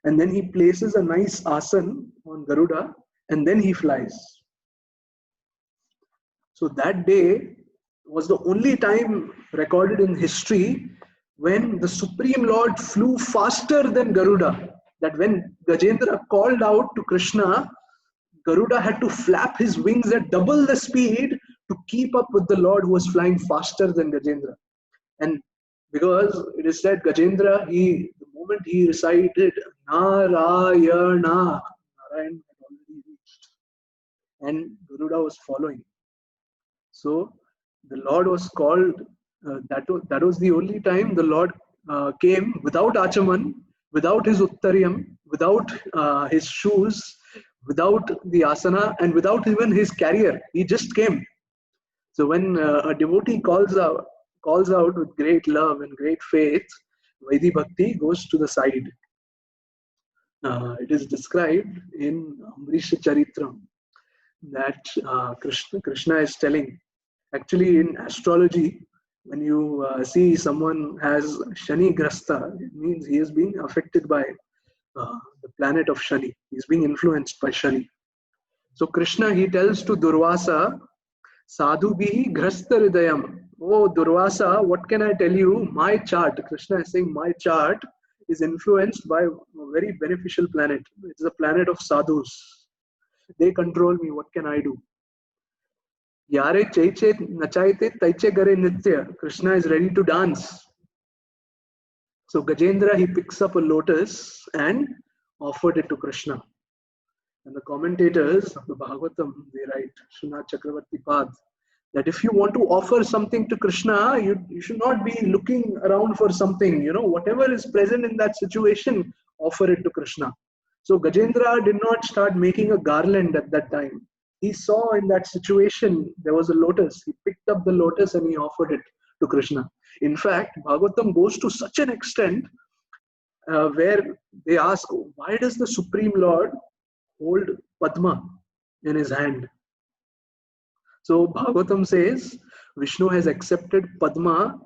And then he places a nice asan on Garuda, and then he flies. So that day was the only time recorded in history when the Supreme Lord flew faster than Garuda. That when Gajendra called out to Krishna, Garuda had to flap his wings at double the speed to keep up with the Lord who was flying faster than Gajendra. And because it is said Gajendra, the moment he recited Narayana, Narayan had already reached, and Garuda was following. So the Lord was called, that was the only time the Lord came without achaman, without his uttariyam, without his shoes, without the asana, and without even his carrier. He just came. So when a devotee calls out with great love and great faith, Vaidhi Bhakti goes to the side. It is described in Amrisha Charitram that Krishna is telling. Actually, in astrology, when you see someone has Shani Grasta, it means he is being affected by the planet of Shani. He is being influenced by Shani. So Krishna, he tells to Durvasa, Sadhu bihi grasta hridayam. Oh Durvasa, what can I tell you? My chart, Krishna is saying, my chart is influenced by a very beneficial planet. It's the planet of sadhus. They control me. What can I do? Yare chaiche nachaite taiche gare nitya. Krishna is ready to dance. So Gajendra, he picks up a lotus and offered it to Krishna. And the commentators of the Bhagavatam, they write, Srinath Chakravarti Pad, that if you want to offer something to Krishna, you should not be looking around for something. Whatever is present in that situation, offer it to Krishna. So Gajendra did not start making a garland at that time. He saw in that situation there was a lotus. He picked up the lotus and he offered it to Krishna. In fact, Bhagavatam goes to such an extent where they ask, why does the Supreme Lord hold Padma in his hand? So Bhagavatam says Vishnu has accepted Padma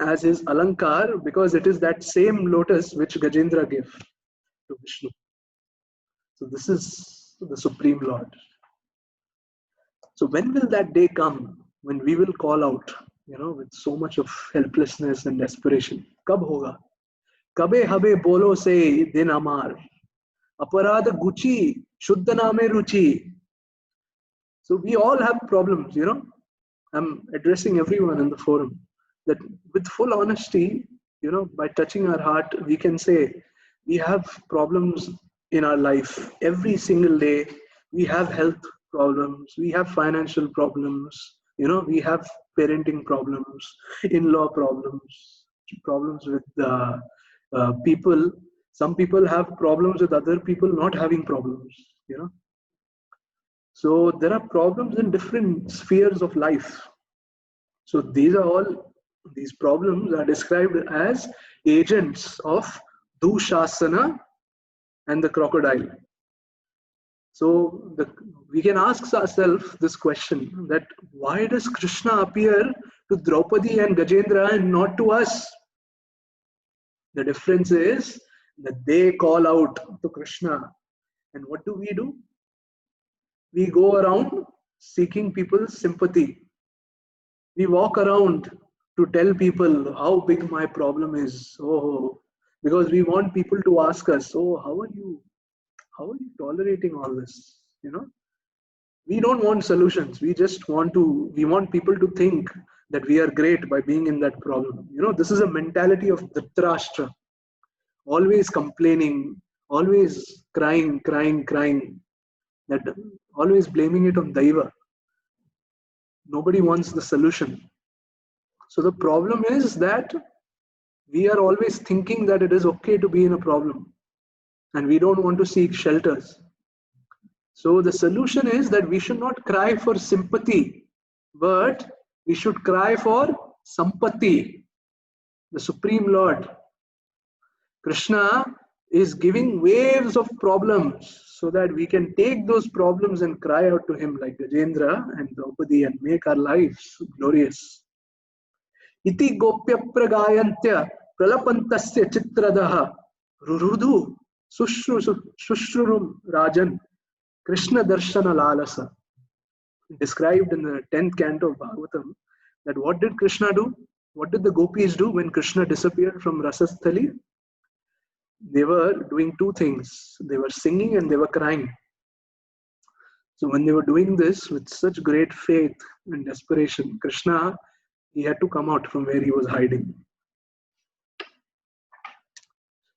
as his alankar because it is that same lotus which Gajendra gave to Vishnu. So this is the Supreme Lord. So when will that day come when we will call out, with so much of helplessness and desperation? Kab hoga? Kabe habe bolo se din amar. Aparad guchi, shuddha name ruchi. So we all have problems, I'm addressing everyone in the forum. That with full honesty, by touching our heart, we can say we have problems in our life every single day. We have health problems, we have financial problems, we have parenting problems, in-law problems with people. Some people have problems with other people not having problems, So there are problems in different spheres of life. So these problems are described as agents of Dushasana and the crocodile. So we can ask ourselves this question, that why does Krishna appear to Draupadi and Gajendra and not to us? The difference is that they call out to Krishna. And what do? We go around seeking people's sympathy. We walk around to tell people how big my problem is. Because we want people to ask us, how are you tolerating all this? We don't want solutions. We want people to think that we are great by being in that problem. This is a mentality of Dhritarashtra. Always complaining, always crying, that always blaming it on Daiva. Nobody wants the solution. So the problem is that we are always thinking that it is okay to be in a problem and we don't want to seek shelters. So the solution is that we should not cry for sympathy, but we should cry for Sampati, the Supreme Lord. Krishna is giving waves of problems so that we can take those problems and cry out to him like Gajendra and Draupadi and make our lives glorious. Iti gopya pragayantya pralapantasya chitradaha rurudu sushrurum rajan Krishna darshana lalasa. Described in the 10th canto of Bhagavatam, that what did Krishna do? What did the gopis do when Krishna disappeared from Rasasthali? They were doing two things. They were singing and they were crying. So when they were doing this with such great faith and desperation, Krishna, he had to come out from where he was hiding.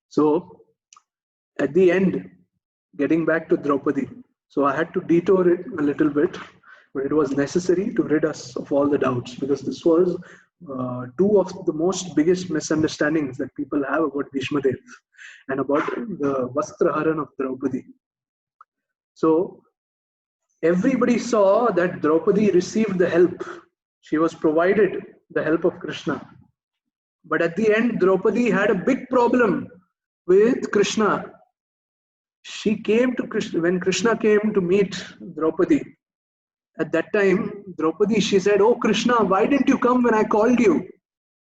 So at the end, getting back to Draupadi, so I had to detour it a little bit, but it was necessary to rid us of all the doubts, because this was two of the most biggest misunderstandings that people have about Bhishmadev and about the Vastraharan of Draupadi. So everybody saw that Draupadi received the help. She was provided the help of Krishna. But at the end, Draupadi had a big problem with Krishna. She came to Krishna, when Krishna came to meet Draupadi, at that time, Draupadi, she said, "Oh Krishna, why didn't you come when I called you?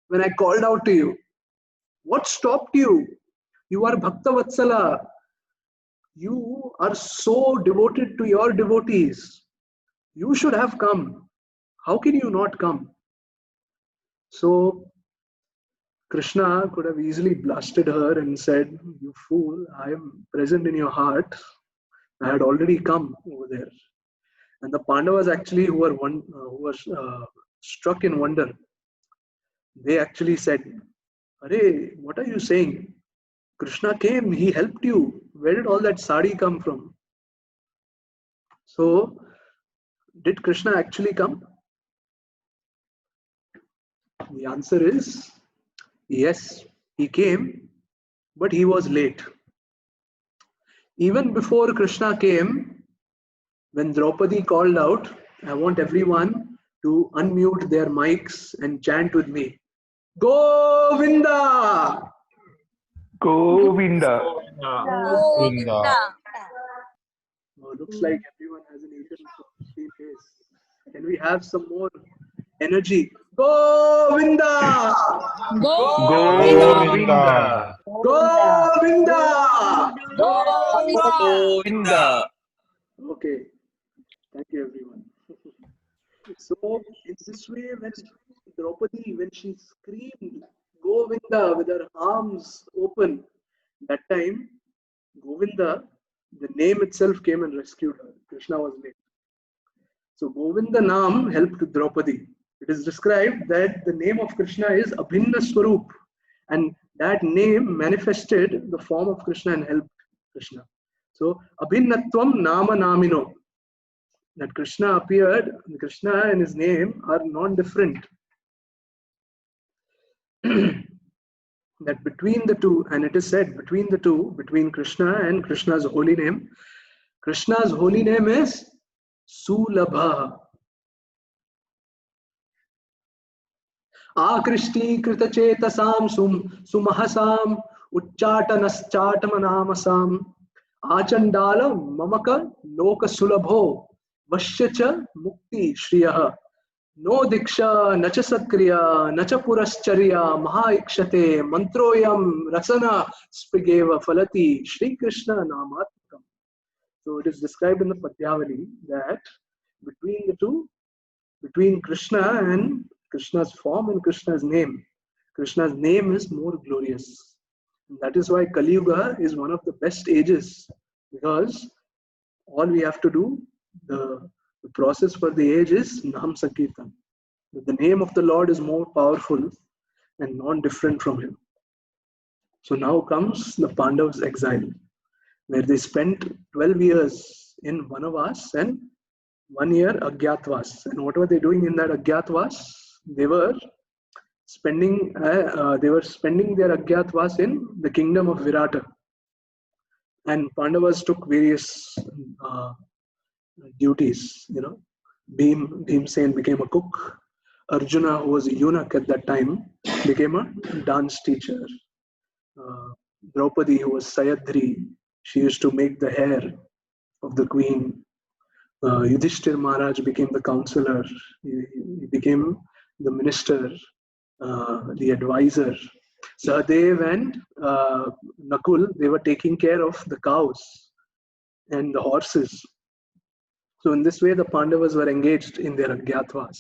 When I called out to you? What stopped you? You are Bhakta Vatsala. You are so devoted to your devotees. You should have come. How can you not come?" So Krishna could have easily blasted her and said, "You fool, I am present in your heart. I had already come over there." And the Pandavas actually, who were struck in wonder, they actually said, "Arey, what are you saying? Krishna came, he helped you. Where did all that sari come from?" So, did Krishna actually come? The answer is yes, he came, but he was late. Even before Krishna came, when Draupadi called out, I want everyone to unmute their mics and chant with me. Govinda! Govinda. Govinda. Oh, looks like everyone has an eaten same face. Can we have some more energy? Govinda! Govinda. Govinda! Govinda. Okay. Thank you, everyone. So, in this way, when Draupadi, when she screamed Govinda with her arms open, that time, Govinda, the name itself came and rescued her. Krishna was late. So, Govinda Nam helped Draupadi. It is described that the name of Krishna is Abhinna Swarup, and that name manifested the form of Krishna and helped Krishna. So, Abhinnatvam Nama Namino. That Krishna appeared, Krishna and his name are non-different. That between the two, and it is said between the two, between Krishna and Krishna's holy name, Krishna's holy name is Sulabha. Akrishti krita chetasam sumahasam uchchatanaschatamanamasam achandala mamaka loka sulabho Vashyacha mukti shriyaha no diksha nacha sakriya nacha purascharya mahaikshate mantroyam rasana spigeva falati Shri Krishna namatmakam. So it is described in the Padyavali that between the two, between Krishna and Krishna's form and Krishna's name is more glorious. And that is why Kali Yuga is one of the best ages, because all we have to do, the process for the age is Nam Sankirtan. The name of the Lord is more powerful and non-different from him. So now comes the Pandavas' exile, where they spent 12 years in Vanavas and 1 year Agyatvas. And what were they doing in that Agyatvas? They were spending their Agyatvas in the kingdom of Virata. And Pandavas took various duties, Bhimsen became a cook. Arjuna, who was a eunuch at that time, became a dance teacher. Draupadi, who was Sayadri, she used to make the hair of the queen. Yudhishthir Maharaj became the counselor. He became the minister, the advisor. Sahadev and Nakul, they were taking care of the cows and the horses. So in this way, the Pandavas were engaged in their Agyatvas.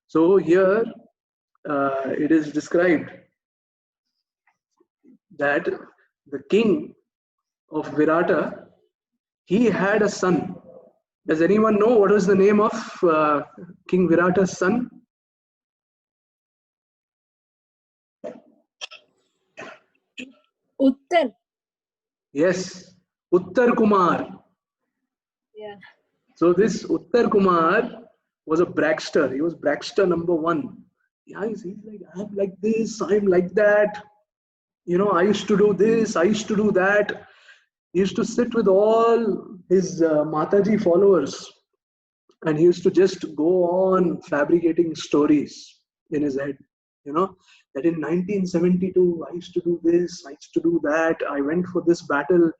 So here it is described that the king of Virata, he had a son. Does anyone know what was the name of King Virata's son? Uttar. Yes, Uttar Kumar. Yeah. So this Uttar Kumar was a bragster. He was bragster number one. Yeah, he's like, I'm like this, I'm like that. You know, I used to do this, I used to do that. He used to sit with all his Mataji followers, and he used to just go on fabricating stories in his head. You know, that in 1972, I used to do this, I used to do that, I went for this battle,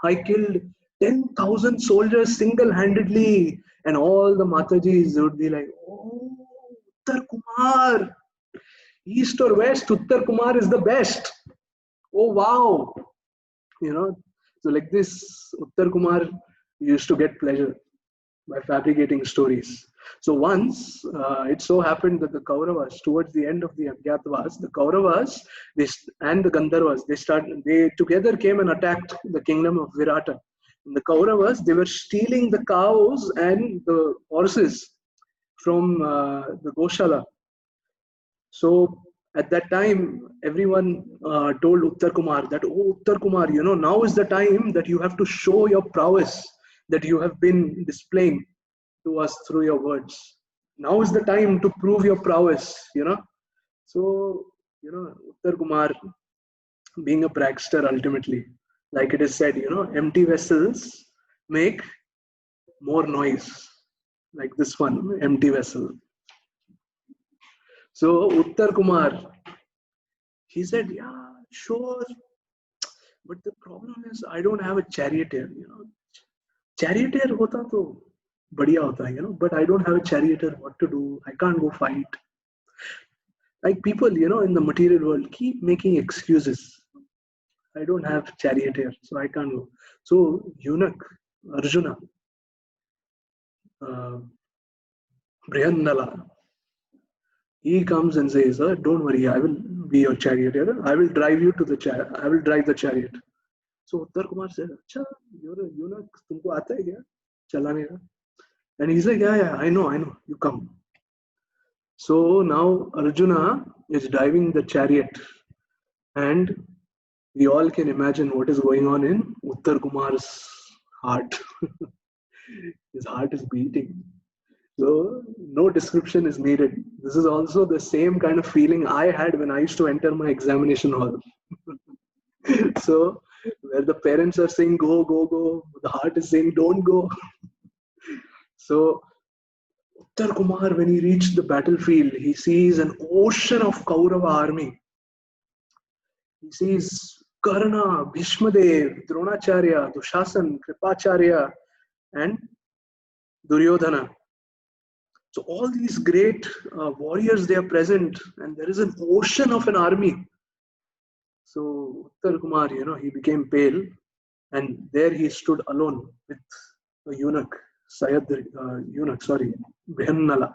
I killed 10,000 soldiers single-handedly, and all the Matajis would be like, oh, Uttar Kumar, east or west, Uttar Kumar is the best. Oh, wow. You know, so like this, Uttar Kumar used to get pleasure by fabricating stories. So once it so happened that the Kauravas, towards the end of the Agyatavas, the Kauravas and the Gandharvas, they together came and attacked the kingdom of Virata. And the Kauravas, they were stealing the cows and the horses from the Goshala. So at that time, everyone told Uttar Kumar that, oh, Uttar Kumar, you know, now is the time that you have to show your prowess that you have been displaying to us through your words. Now is the time to prove your prowess, you know. So, you know, Uttar Kumar, being a bragster ultimately, like it is said, you know, empty vessels make more noise. Like this one, empty vessel. So Uttar Kumar, he said, yeah, sure. But the problem is I don't have a charioteer, you know. Charioteer hota to badhiya hota hai, you know, but I don't have a charioteer, what to do? I can't go fight. Like people, you know, in the material world keep making excuses. I don't have charioteer, so I can't go. So eunuch, Arjuna, Brihannala, he comes and says, don't worry, I will be your charioteer. I will drive you to the chariot. I will drive the chariot. So Uttar Kumar said, Acha, you're a eunuch, tumko aata hai kya? Chalane ka? And he's like, yeah, I know, you come. So now Arjuna is driving the chariot, and we all can imagine what is going on in Uttar Kumar's heart. His heart is beating. So no description is needed. This is also the same kind of feeling I had when I used to enter my examination hall. So where the parents are saying, go, go, go, the heart is saying, don't go. So Uttar Kumar, when he reached the battlefield, he sees an ocean of Kaurava army. He sees Karna, Bhishmadev, Dronacharya, Dushasan, Kripacharya, and Duryodhana. So all these great warriors, they are present, and there is an ocean of an army. So Uttar Kumar, you know, he became pale, and there he stood alone with a eunuch, Brihannala.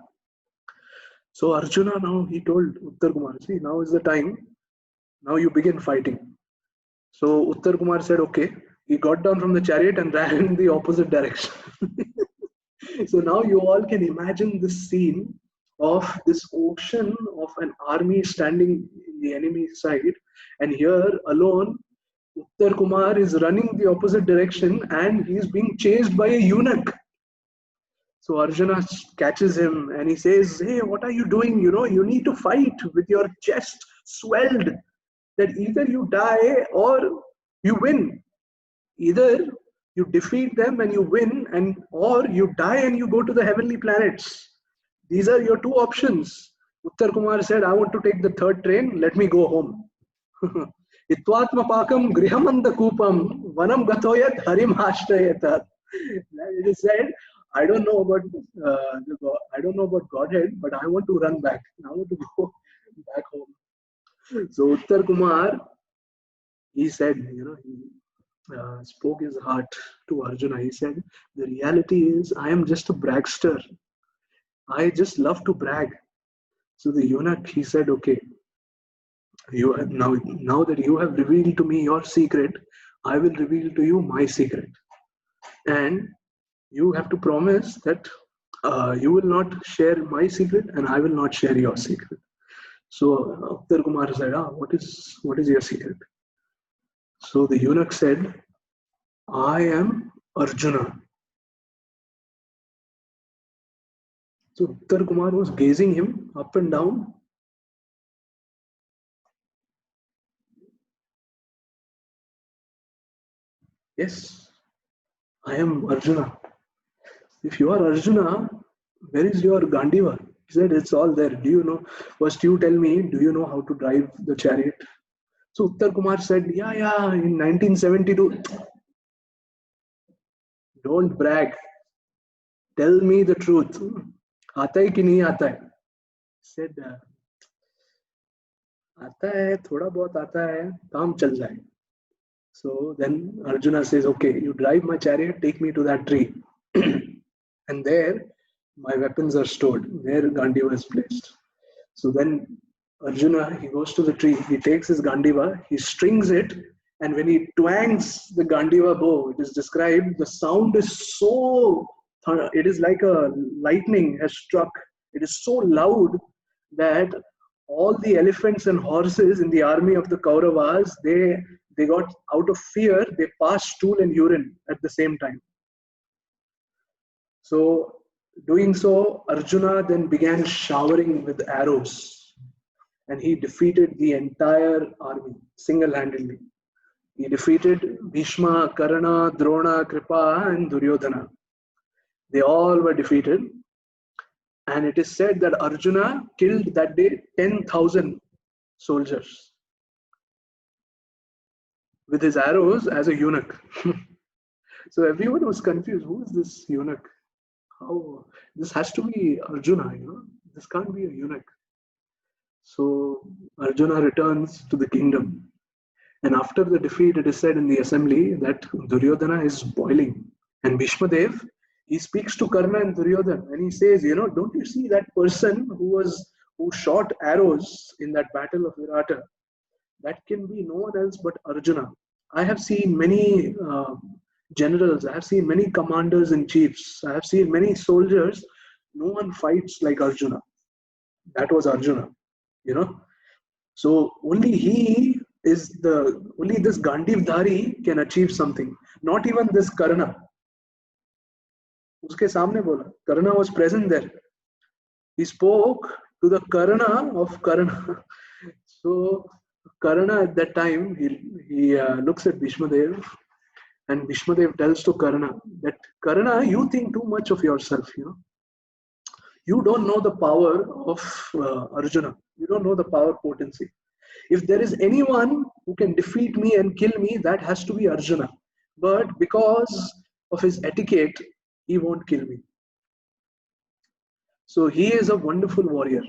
So Arjuna, now he told Uttar Kumar, see, now is the time, now you begin fighting. So Uttar Kumar said, okay. He got down from the chariot and ran in the opposite direction. So now you all can imagine this scene of this ocean of an army standing in the enemy side, and here alone Uttar Kumar is running the opposite direction and he is being chased by a eunuch. So Arjuna catches him and he says, hey, what are you doing? You know, you need to fight with your chest swelled, that either you die or you win. Either you defeat them and you win, or you die and you go to the heavenly planets. These are your two options. Uttar Kumar said, I want to take the third train, let me go home. Itvatma pakam grihamanda kupam vanam gatoyat harim ashtrayetat. It is said, I don't know about I don't know about Godhead, but I want to run back. I want to go back home. So Uttar Kumar, he said, he spoke his heart to Arjuna. He said, the reality is I am just a bragster. I just love to brag. So the eunuch, he said, okay, you have, now that you have revealed to me your secret, I will reveal to you my secret. And you have to promise that you will not share my secret and I will not share your secret. So Uttar Kumar said, what is your secret? So the eunuch said, I am Arjuna. So Uttar Kumar was gazing him up and down. Yes, I am Arjuna. If you are Arjuna, where is your Gandiva? He said, it's all there. Do you know? First you tell me, do you know how to drive the chariot? So Uttar Kumar said, yeah, in 1972. Don't brag. Tell me the truth. Aata hai ki nahi aata hai? Said, aata hai, thoda bahut aata hai, kaam chal jaye. So then Arjuna says, okay, you drive my chariot, take me to that tree. And there my weapons are stored, where Gandiva is placed. So then Arjuna, he goes to the tree, he takes his Gandiva, he strings it, and when he twangs the Gandiva bow, it is described, the sound is so, it is like a lightning has struck. It is so loud that all the elephants and horses in the army of the Kauravas, they got out of fear, they passed stool and urine at the same time. So doing so, Arjuna then began showering with arrows, and he defeated the entire army single-handedly. He defeated Bhishma, Karna, Drona, Kripa, and Duryodhana. They all were defeated, and it is said that Arjuna killed that day 10,000 soldiers with his arrows as a eunuch. So everyone was confused. Who is this eunuch? How this has to be Arjuna, this can't be a eunuch. So Arjuna returns to the kingdom, and after the defeat, it is said in the assembly that Duryodhana is boiling, and Bhishma Dev, he speaks to Karna and Duryodhana, and he says, don't you see that person who shot arrows in that battle of Virata? That can be no one else but Arjuna. I have seen many generals, I have seen many commanders and chiefs, I have seen many soldiers. No one fights like Arjuna. That was Arjuna, So only this Gandivdhari can achieve something. Not even this Karna. Uske samne bola. Karna was present there. He spoke to the Karna of Karna. So Karna at that time, he looks at Bhishma Dev, and Bhishma Dev tells to Karna that, Karna, you think too much of yourself, You don't know the power of Arjuna. You don't know the power potency. If there is anyone who can defeat me and kill me, that has to be Arjuna. But because of his etiquette, he won't kill me. So he is a wonderful warrior.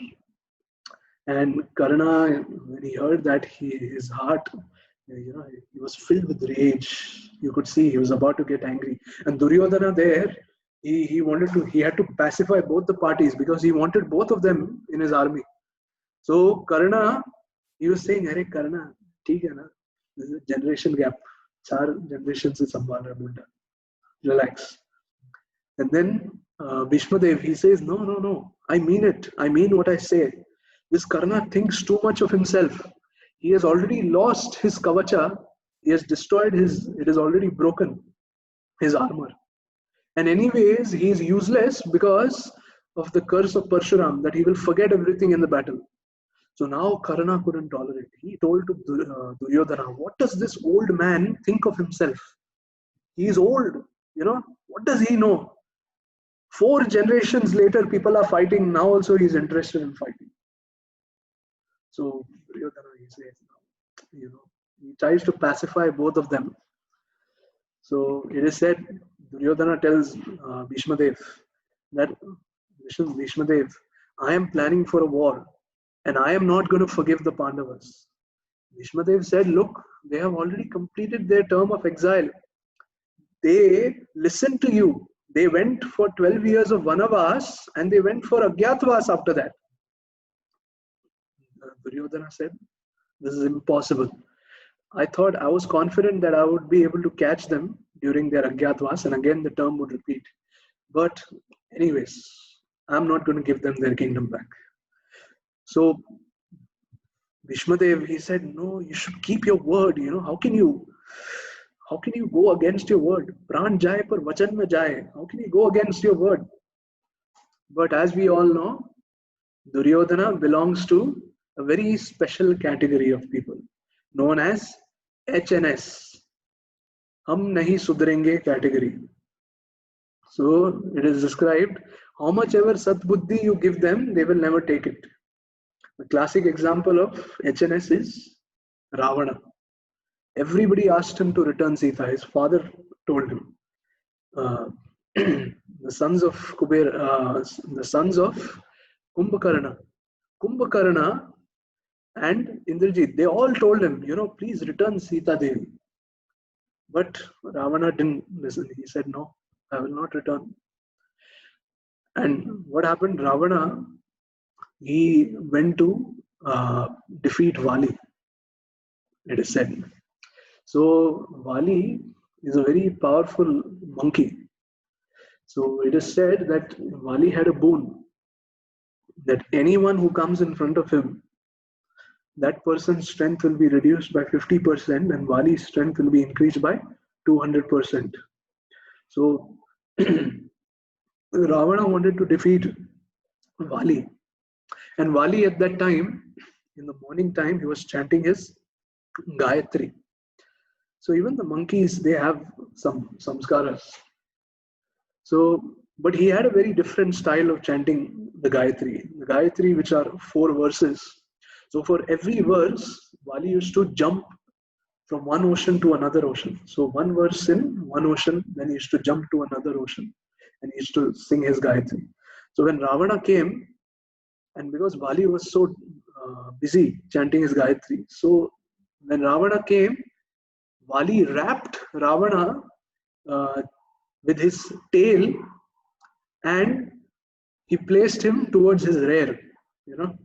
And Karna, when he heard that, his heart, he was filled with rage. You could see he was about to get angry. And Duryodhana there, he had to pacify both the parties because he wanted both of them in his army. So Karna, he was saying, "Arey Karna, theek hai na? There's a generation gap. 4 generations se sambhal raha bunda. Relax." And then Bhishma Dev, he says, No. I mean it. I mean what I say. This Karna thinks too much of himself. He has already lost his kavacha. He has destroyed it is already broken, his armor. And anyways, he is useless because of the curse of Parshuram, that he will forget everything in the battle. So now Karna couldn't tolerate. He told to Duryodhana, what does this old man think of himself? He is old, what does he know? 4 generations later, people are fighting. Now also he is interested in fighting. So Duryodhana, he says, he tries to pacify both of them. So it is said, Duryodhana tells Bhishma Dev that, listen, Bhishma Dev, I am planning for a war and I am not going to forgive the Pandavas. Bhishma Dev said, look, they have already completed their term of exile. They listened to you. They went for 12 years of Vanavas and they went for Agyatavas after that. Duryodhana said, this is impossible. I thought, I was confident that I would be able to catch them during their Agyatavas and again the term would repeat. But anyways, I'm not going to give them their kingdom back. So Bhishma Dev, he said, no, you should keep your word. How can you go against your word? Pran jaye par vachan na jaye. How can you go against your word? But as we all know, Duryodhana belongs to a very special category of people known as HNS, Hum Nahi Sudrenge category. So it is described, how much ever Satbuddhi you give them, they will never take it. The classic example of HNS is Ravana. Everybody asked him to return Sita. His father told him. The sons of Kumbhakarna and Indrajit, they all told him, please return Sita Devi. But Ravana didn't listen. He said, no, I will not return. And what happened? Ravana, he went to defeat Vali, it is said. So Vali is a very powerful monkey. So it is said that Vali had a boon that anyone who comes in front of him, that person's strength will be reduced by 50% and Vali's strength will be increased by 200%. So Ravana wanted to defeat Vali. And Vali at that time, in the morning time, he was chanting his Gayatri. So even the monkeys, they have some samskaras. So, but he had a very different style of chanting the Gayatri. The Gayatri, which are 4 verses. So for every verse, Vali used to jump from one ocean to another ocean. So one verse in one ocean, then he used to jump to another ocean and he used to sing his Gayatri. So when Ravana came, and because Vali was so busy chanting his Gayatri, so when Ravana came, Vali wrapped Ravana with his tail and he placed him towards his rear,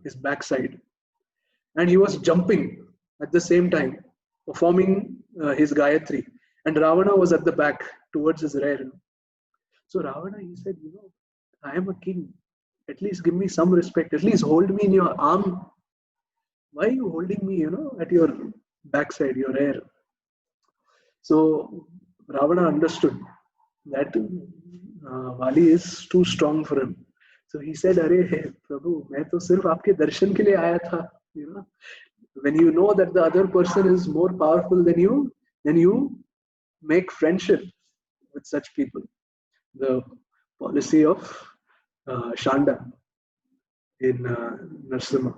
his backside. And he was jumping at the same time, performing his Gayatri. And Ravana was at the back towards his rear. So Ravana, he said, I am a king. At least give me some respect. At least hold me in your arm. Why are you holding me, at your backside, your rear? So Ravana understood that Vali is too strong for him. So he said, Arey, Prabhu, main to sirf aapke darshan ke liye aaya tha. When you know that the other person is more powerful than you, then you make friendship with such people. The policy of Shanda in Narsimha.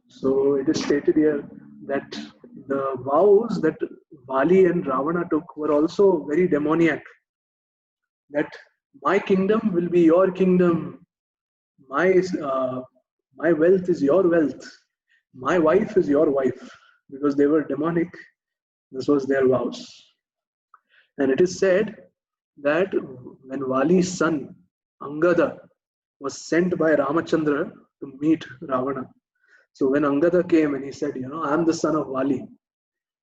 So it is stated here that the vows that Vali and Ravana took were also very demoniac. That my kingdom will be your kingdom, my wealth is your wealth, my wife is your wife, because they were demonic. This was their vows. And it is said that when Vali's son Angada was sent by Ramachandra to meet Ravana. So when Angada came and he said, I am the son of Vali.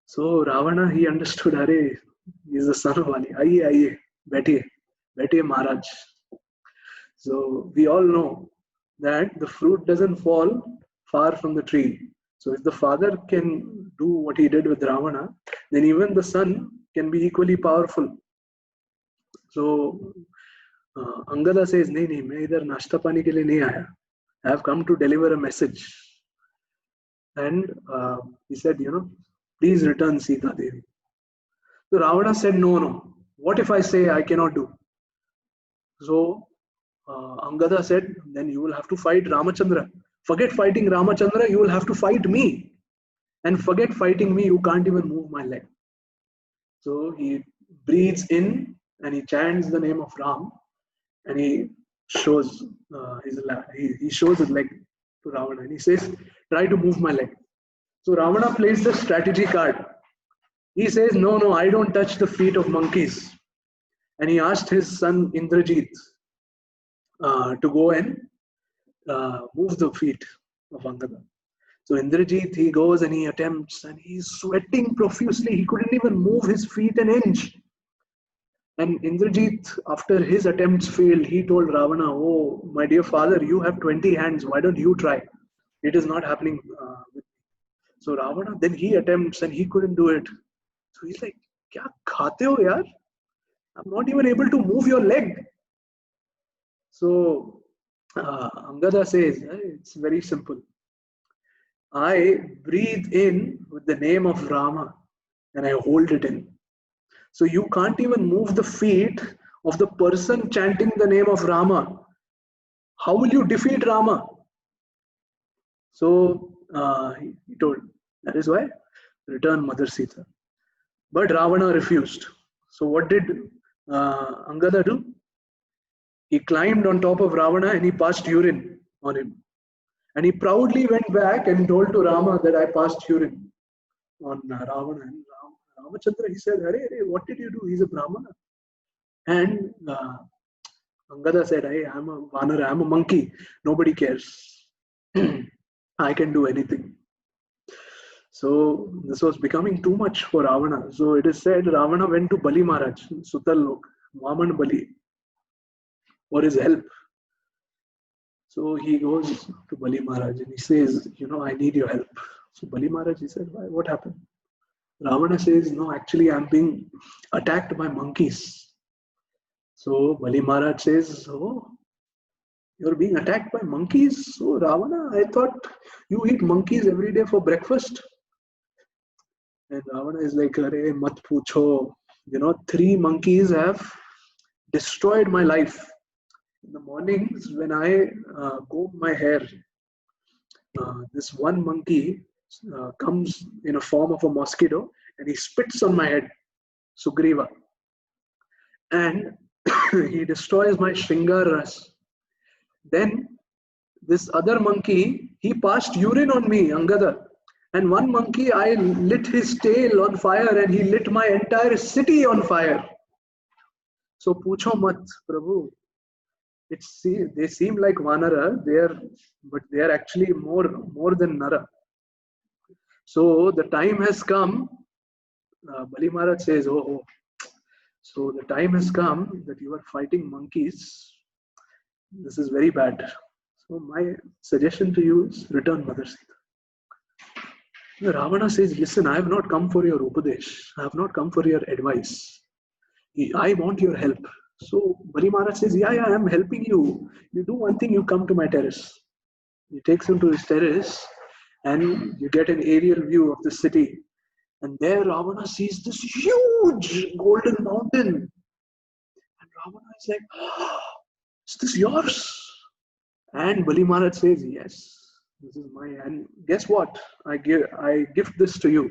So Ravana, he understood, Arey, he is the son of Vali. Aiye, Baitiye Maharaj. So we all know that the fruit doesn't fall far from the tree. So if the father can do what he did with Ravana, then even the son can be equally powerful. So Angada says, nahi, main idhar nashta pani ke liye nahi aaya. I have come to deliver a message. And he said, please return Sita Devi. So Ravana said, no. What if I say I cannot do? So Angada said, then you will have to fight Ramachandra. Forget fighting Ramachandra, you will have to fight me. and forget fighting me, you can't even move my leg. So he breathes in and he chants the name of Ram, and he shows he shows his leg to Ravana, and he says, "Try to move my leg." So Ravana plays the strategy card. He says, "No, I don't touch the feet of monkeys." And he asked his son Indrajit to go and move the feet of Angada. So Indrajit, he goes and he attempts, and he's sweating profusely. He couldn't even move his feet an inch. And Indrajit, after his attempts failed, he told Ravana, "Oh, my dear father, you have 20 hands. Why don't you try? It is not happening with me." So Ravana, then he attempts and he couldn't do it. So he's like, "Kya khate ho yaar? I'm not even able to move your leg." So Angada says, it's very simple. I breathe in with the name of Rama and I hold it in. So you can't even move the feet of the person chanting the name of Rama. How will you defeat Rama? So he told, that is why, return Mother Sita. But Ravana refused. So what did Angada do? He climbed on top of Ravana and he passed urine on him. And he proudly went back and told to Rama that I passed urine on Ravana. And Ramachandra, he said, "Hare, what did you do? He's a Brahmana." And Angada said, "Hey, I'm a Vanara, I'm a monkey. Nobody cares. I can do anything." So this was becoming too much for Ravana. So it is said Ravana went to Bali Maharaj, Sutal Lok, Vaman Bali, for his help. So he goes to Bali Maharaj and he says, "I need your help." So Bali Maharaj, he said, "Why? What happened?" Ravana says, "No, actually I'm being attacked by monkeys." So Bali Maharaj says, "Oh, you're being attacked by monkeys? So Ravana, I thought you eat monkeys every day for breakfast." And Ravana is like, "Arey, mat pucho. 3 monkeys have destroyed my life. In the mornings when I comb my hair, this one monkey comes in a form of a mosquito and he spits on my head, Sugriva. And he destroys my Shringaras. Then this other monkey, he passed urine on me, Angada. And one monkey, I lit his tail on fire and he lit my entire city on fire. So pucho mat, Prabhu. They seem like Vanara, but they are actually more than Nara. So the time has come, Bali Maharaj says, oh, so the time has come that you are fighting monkeys. This is very bad. So my suggestion to you is return Mother Sita. Ravana says, "Listen, I have not come for your upadesh. I have not come for your advice. I want your help." So Bali Maharaj says, yeah, I am helping you. You do one thing, you come to my terrace. He takes him to his terrace and you get an aerial view of the city. And there Ravana sees this huge golden mountain. And Ravana is like, "Oh, is this yours?" And Bali Maharaj says, "Yes, this is mine. And guess what? I gift this to you."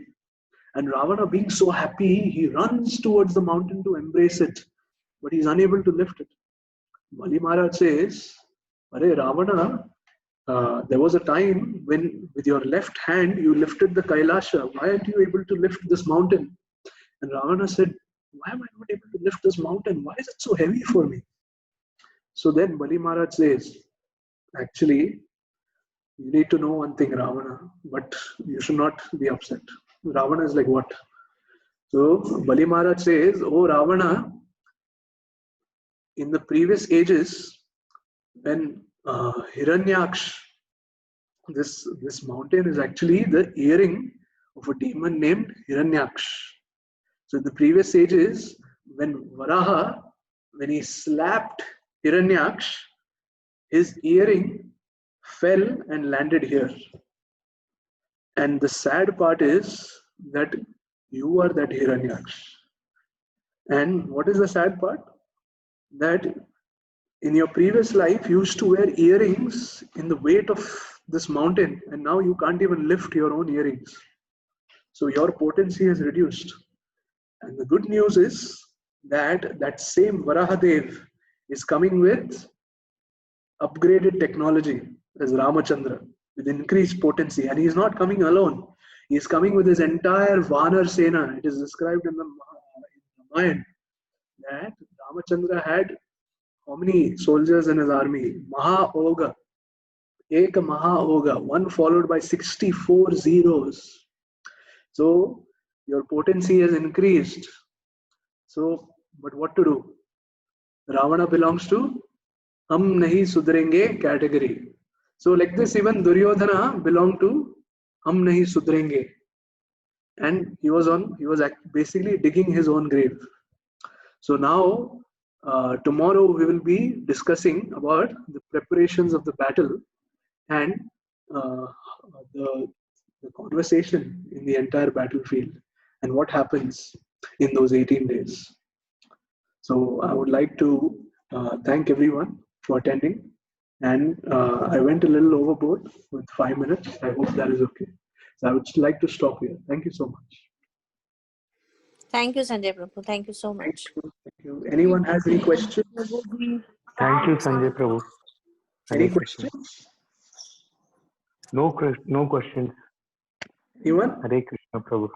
And Ravana, being so happy, he runs towards the mountain to embrace it. But he's unable to lift it. Bali Maharaj says, "Arey Ravana, there was a time when with your left hand you lifted the Kailasha. Why aren't you able to lift this mountain?" And Ravana said, "Why am I not able to lift this mountain? Why is it so heavy for me?" So then Bali Maharaj says, "Actually, you need to know one thing, Ravana, but you should not be upset." Ravana is like, "What?" So Bali Maharaj says, "Oh Ravana, in the previous ages, when Hiranyaksh, this mountain is actually the earring of a demon named Hiranyaksh. So in the previous ages, when Varaha, when he slapped Hiranyaksh, his earring fell and landed here. And the sad part is that you are that Hiranyaksh. And what is the sad part? That in your previous life, you used to wear earrings in the weight of this mountain, and now you can't even lift your own earrings. So your potency has reduced. And the good news is that that same Varahadev is coming with upgraded technology as Ramachandra with increased potency. And he's not coming alone. He's coming with his entire Vanar Sena. It is described in the Ramayana that Ramachandra had how many soldiers in his army? Maha Oga. Ek Maha Oga. One followed by 64 zeros. So your potency has increased. So, but what to do? Ravana belongs to Hum Nahi Sudrenge category. So like this, even Duryodhana belonged to Hum Nahi Sudrenge. And he was basically digging his own grave. So now, tomorrow we will be discussing about the preparations of the battle and the conversation in the entire battlefield and what happens in those 18 days. So I would like to thank everyone for attending. And I went a little overboard with 5 minutes. I hope that is okay. So I would like to stop here. Thank you so much. Thank you, Sanjay Prabhu. Thank you so much. Thank you. Anyone has any questions? Thank you, Sanjay Prabhu. Any Hare Krishna. questions? No questions. Anyone? Hare Krishna Prabhu.